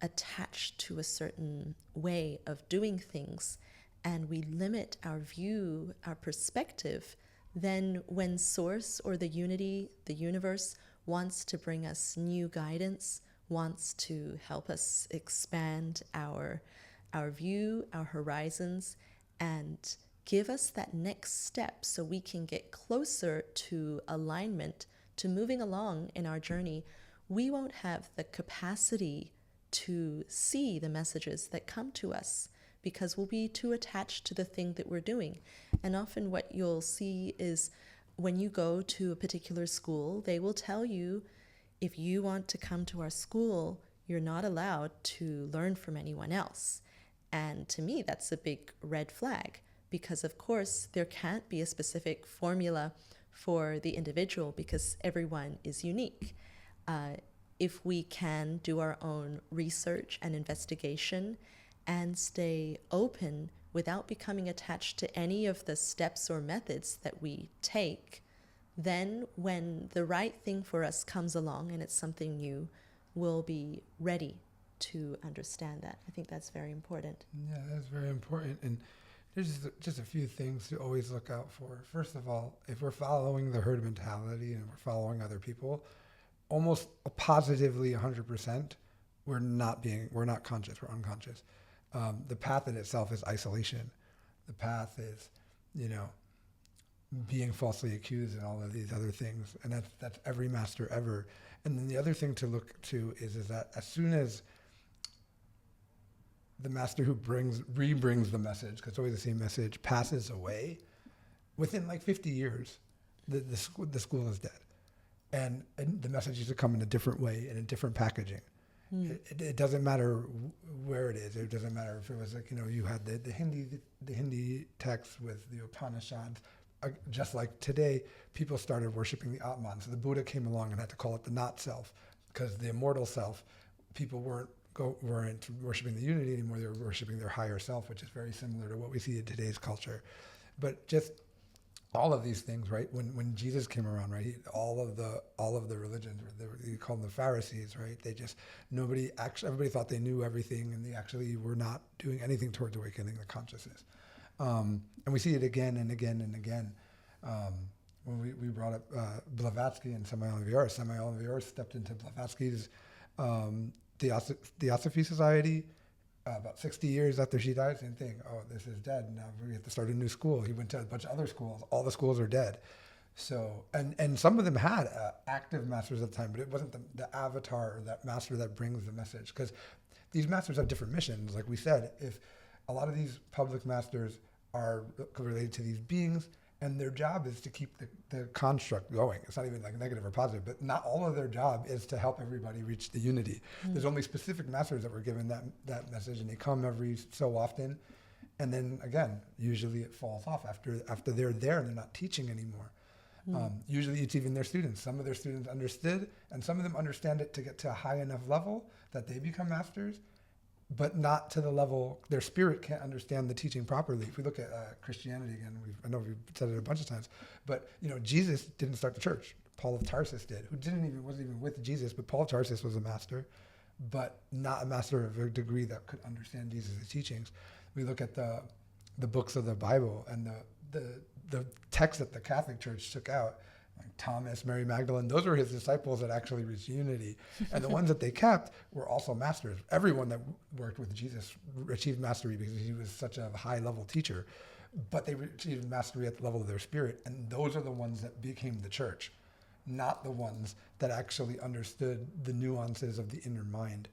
attached to a certain way of doing things and we limit our view, our perspective, then when Source or the unity, the universe, wants to bring us new guidance, wants to help us expand our view, our horizons, and give us that next step so we can get closer to alignment, to moving along in our journey, we won't have the capacity to see the messages that come to us because we'll be too attached to the thing that we're doing. And often what you'll see is when you go to a particular school, they will tell you, if you want to come to our school, you're not allowed to learn from anyone else. And to me, that's a big red flag because, of course, there can't be a specific formula for the individual because everyone is unique. If we can do our own research and investigation and stay open without becoming attached to any of the steps or methods that we take, then when the right thing for us comes along and it's something new, we'll be ready to understand that. I think that's very important. Yeah, that's very important. And there's just a few things to always look out for. First of all, if we're following the herd mentality and we're following other people, almost positively 100%, we're not conscious, we're unconscious. The path in itself is isolation. The path is, being falsely accused and all of these other things. And that's every master ever. And then the other thing to look to is that as soon as the master who re-brings the message, because it's always the same message, passes away, within like 50 years, the school is dead. And the message used to come in a different way, in a different packaging. It doesn't matter where it is. It doesn't matter if it was like, you had the Hindi text with the Upanishads. Just like today, people started worshiping the Atman. So the Buddha came along and had to call it the not self, because the immortal self, people weren't worshiping the unity anymore. They were worshiping their higher self, which is very similar to what we see in today's culture. But just all of these things, right? When Jesus came around, right? All of the religions, you call them the Pharisees, right? Everybody thought they knew everything, and they actually were not doing anything towards awakening the consciousness. And we see it again and again and again. When we brought up Blavatsky and Samael Aun Weor stepped into Blavatsky's Theosophy Society about 60 years after she died, same thing. Oh, this is dead. Now we have to start a new school. He went to a bunch of other schools. All the schools are dead. So, and some of them had active masters at the time, but it wasn't the avatar or that master that brings the message. Because these masters have different missions. Like we said, if a lot of these public masters are related to these beings, and their job is to keep the construct going. It's not even like negative or positive, but not all of their job is to help everybody reach the unity. There's only specific masters that were given that message, and they come every so often. And then again, usually it falls off after they're there and they're not teaching anymore. Usually it's even their students. Some of their students understood, and some of them understand it to get to a high enough level that they become masters, but not to the level, their spirit can't understand the teaching properly. If we look at Christianity again, I know we've said it a bunch of times, but Jesus didn't start the church. Paul of Tarsus did, who wasn't even with Jesus, but Paul of Tarsus was a master, but not a master of a degree that could understand Jesus' teachings. We look at the books of the Bible and the text that the Catholic Church took out, like Thomas, Mary Magdalene, those were his disciples that actually reached unity. And the ones that they kept were also masters. Everyone that worked with Jesus achieved mastery because he was such a high-level teacher. But they achieved mastery at the level of their spirit. And those are the ones that became the church, not the ones that actually understood the nuances of the inner mind.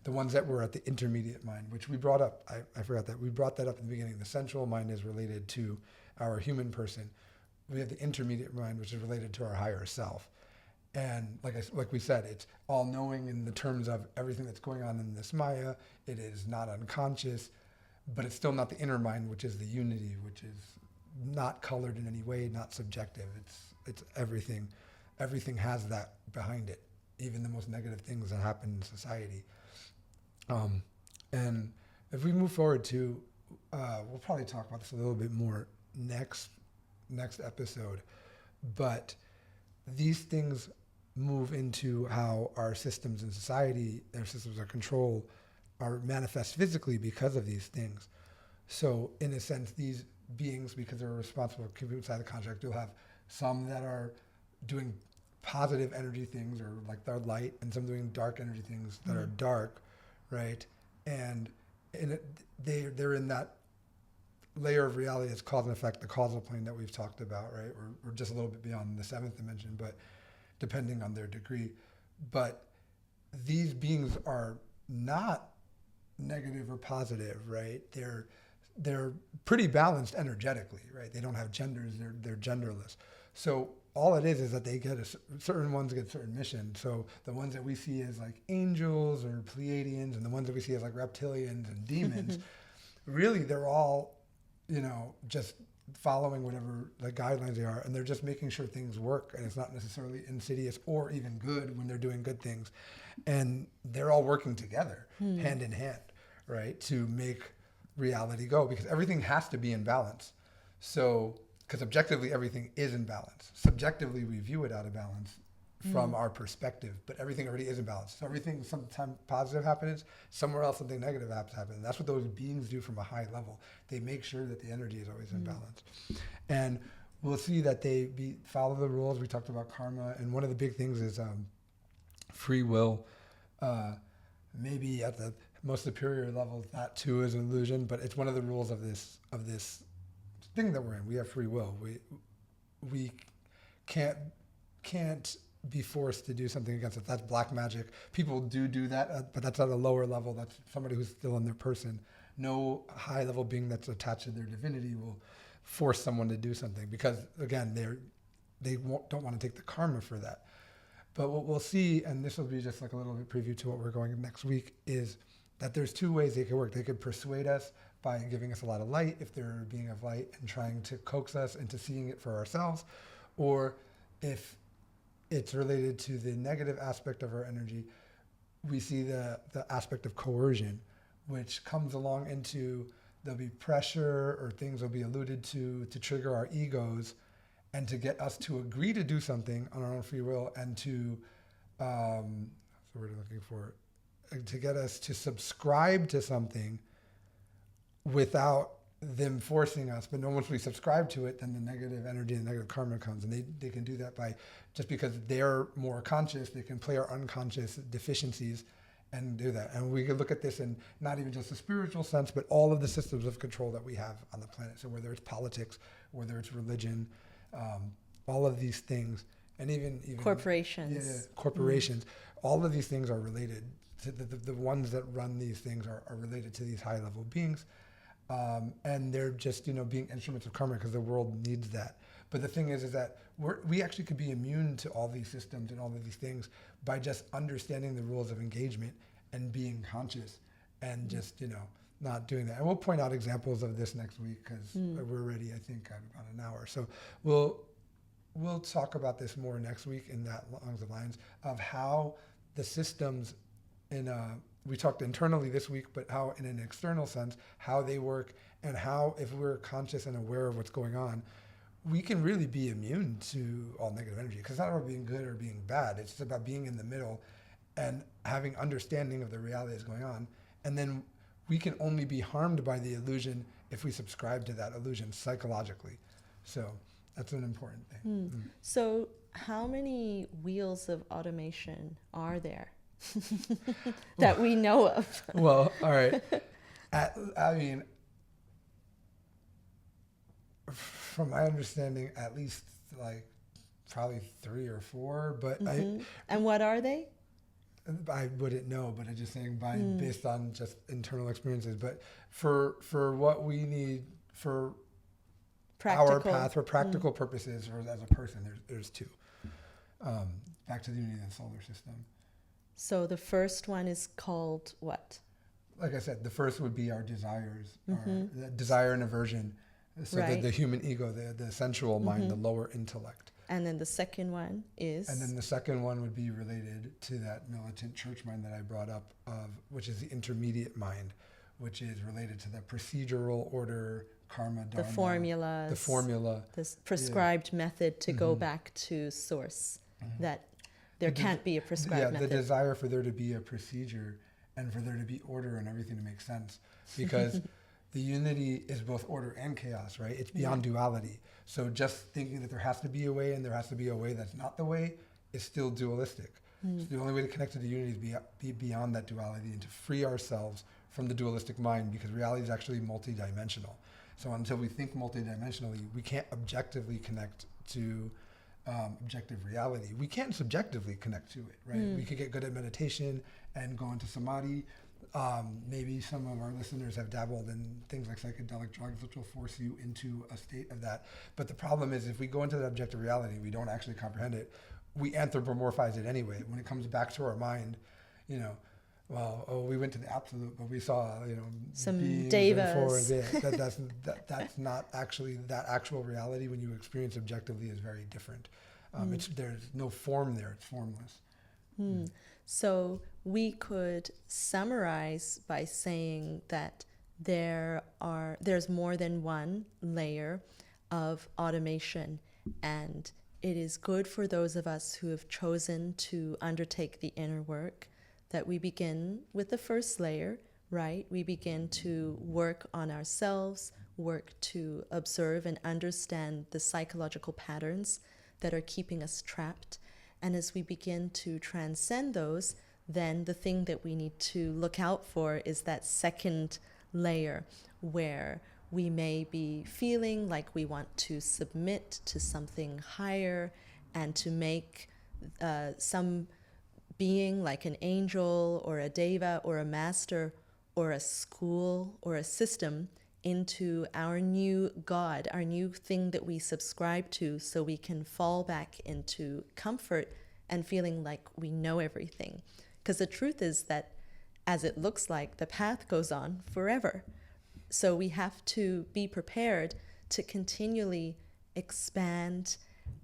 The ones that were at the intermediate mind, which we brought up. I forgot that. We brought that up in the beginning. The sensual mind is related to our human person. We have the intermediate mind, which is related to our higher self. And like we said, it's all-knowing in the terms of everything that's going on in this Maya. It is not unconscious, but it's still not the inner mind, which is the unity, which is not colored in any way, not subjective. It's everything. Everything has that behind it, even the most negative things that happen in society. And if we move forward to, we'll probably talk about this a little bit more next episode, but these things move into how our systems in society, our systems of control, are manifest physically because of these things. So in a sense, these beings, because they're responsible for keeping inside the contract, you'll have some that are doing positive energy things, or like they're light, and some doing dark energy things that are dark, right? And they're in that layer of reality that's cause and effect, the causal plane that we've talked about, right? Or just a little bit beyond the seventh dimension, but depending on their degree. But these beings are not negative or positive, right? They're pretty balanced energetically, right? They don't have genders, they're genderless. So all it is that they get certain ones get certain missions. So the ones that we see as like angels or Pleiadians, and the ones that we see as like reptilians and demons, really they're all, just following whatever the guidelines they are, and they're just making sure things work, and it's not necessarily insidious or even good when they're doing good things. And they're all working together, hand in hand, right, to make reality go, because everything has to be in balance. So, because objectively everything is in balance. Subjectively we view it out of balance from our perspective, but everything already is in balance. So everything, sometimes positive happens, somewhere else something negative happens. That's what those beings do from a high level. They make sure that the energy is always in balance. And we'll see that they follow the rules. We talked about karma, and one of the big things is free will. Maybe at the most superior level, that too is an illusion, but it's one of the rules of this thing that we're in. We have free will. We can't be forced to do something against it. That's black magic. People do that, but that's at a lower level. That's somebody who's still in their person. No high level being that's attached to their divinity will force someone to do something, because again, they don't want to take the karma for that. But what we'll see, and this will be just like a little bit preview to what we're going next week, is that there's two ways they could work. They could persuade us by giving us a lot of light, if they're a being of light, and trying to coax us into seeing it for ourselves, or if it's related to the negative aspect of our energy, we see the aspect of coercion, which comes along into, there'll be pressure or things will be alluded to trigger our egos and to get us to agree to do something on our own free will, and to, so we're looking for, to get us to subscribe to something without them forcing us. But once we subscribe to it, then the negative energy and negative karma comes, and they can do that by, just because they're more conscious, they can play our unconscious deficiencies and do that. And we could look at this in not even just a spiritual sense, but all of the systems of control that we have on the planet. So whether it's politics, whether it's religion, all of these things, and even corporations. Corporations. All of these things are related. To the ones that run these things are related to these high level beings. And they're just, being instruments of karma because the world needs that. But the thing is that we actually could be immune to all these systems and all of these things by just understanding the rules of engagement and being conscious and just, not doing that. And we'll point out examples of this next week because we're ready, I think, at about an hour. So we'll talk about this more next week in that along the lines of how the systems we talked internally this week, but how in an external sense, how they work and how if we're conscious and aware of what's going on, we can really be immune to all negative energy. Because it's not about being good or being bad. It's just about being in the middle and having understanding of the reality that's going on. And then we can only be harmed by the illusion if we subscribe to that illusion psychologically. So that's an important thing. So how many wheels of automation are there that we know of? Well, all right. From my understanding, at least like probably 3 or 4, but and what are they? I wouldn't know, but I'm just saying based on just internal experiences. But for what we need for our path, for practical purposes, or as a person, there's 2. Back to the unity of the solar system. So the first one is called what? Like I said, the first would be our desires, our desire and aversion. So right. the human ego, the sensual mind, the lower intellect. And then the second one is? And then the second one would be related to that militant church mind that I brought up, which is the intermediate mind, which is related to the procedural order, karma, dharma. The formulas. The formula. This prescribed method to go back to source. That there can't be a prescribed method. The desire for there to be a procedure and for there to be order and everything to make sense. Because the unity is both order and chaos, right? It's beyond duality. So just thinking that there has to be a way and there has to be a way that's not the way is still dualistic. So the only way to connect to the unity is be beyond that duality and to free ourselves from the dualistic mind, because reality is actually multidimensional. So until we think multidimensionally, we can't objectively connect to objective reality. We can subjectively connect to it, right? We could get good at meditation and go into samadhi. Maybe some of our listeners have dabbled in things like psychedelic drugs, which will force you into a state of that. But the problem is, if we go into that objective reality, we don't actually comprehend it. We anthropomorphize it anyway. When it comes back to our mind, we went to the absolute, but we saw, some devas. That's not actually that actual reality. When you experience objectively, is very different. There's no form there. It's formless. So we could summarize by saying that there's more than one layer of automation, and it is good for those of us who have chosen to undertake the inner work that we begin with the first layer, right? We begin to work on ourselves, work to observe and understand the psychological patterns that are keeping us trapped. And as we begin to transcend those, then the thing that we need to look out for is that second layer, where we may be feeling like we want to submit to something higher and to make some being like an angel or a deva or a master or a school or a system into our new God, our new thing that we subscribe to, so we can fall back into comfort and feeling like we know everything. Because the truth is that, as it looks like, the path goes on forever. So we have to be prepared to continually expand,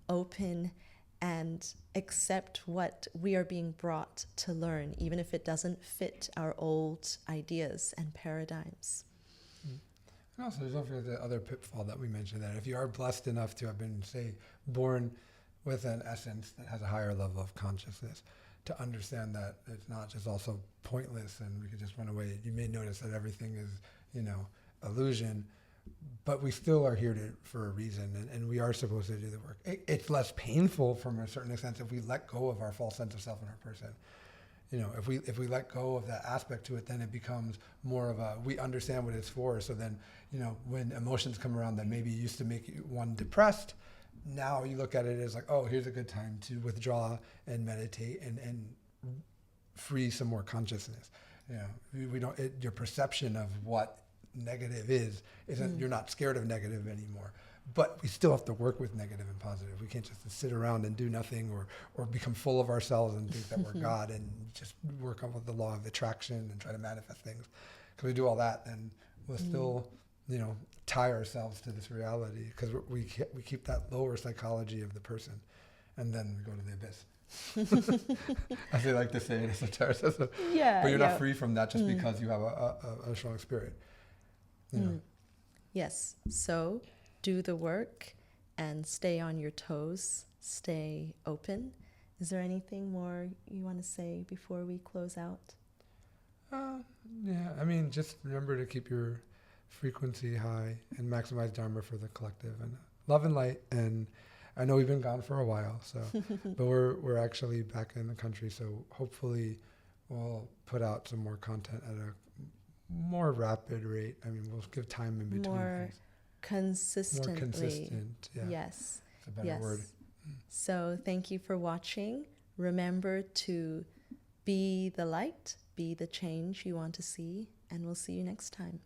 open, and accept what we are being brought to learn, even if it doesn't fit our old ideas and paradigms. And also, don't forget the other pitfall that we mentioned, that if you are blessed enough to have been, say, born with an essence that has a higher level of consciousness, to understand that it's not just also pointless and we could just run away. You may notice that everything is, illusion, but we still are here for a reason, and we are supposed to do the work. It's less painful from a certain extent if we let go of our false sense of self in our person. if we let go of that aspect to it, then it becomes more of a, we understand what it's for. So then, when emotions come around that maybe used to make one depressed, now you look at it as like, oh, here's a good time to withdraw and meditate and free some more consciousness. We don't, your perception of what negative isn't, you're not scared of negative anymore. But we still have to work with negative and positive. We can't just sit around and do nothing or become full of ourselves and think that we're God and just work on with the law of attraction and try to manifest things. Because we do all that, then we'll still, tie ourselves to this reality, because we keep that lower psychology of the person, and then we go to the abyss. As they like to say in esotericism. Yeah. But you're not free from that just because you have a strong spirit. Yes. So do the work and stay on your toes, stay open. Is there anything more you want to say before we close out? Just remember to keep your frequency high and maximize Dharma for the collective, and love and light. And I know we've been gone for a while, so but we're actually back in the country, so hopefully we'll put out some more content at a more rapid rate. We'll give time in between things. Consistently. More consistent, yeah. Yes. It's a better word. So thank you for watching. Remember to be the light, be the change you want to see, and we'll see you next time.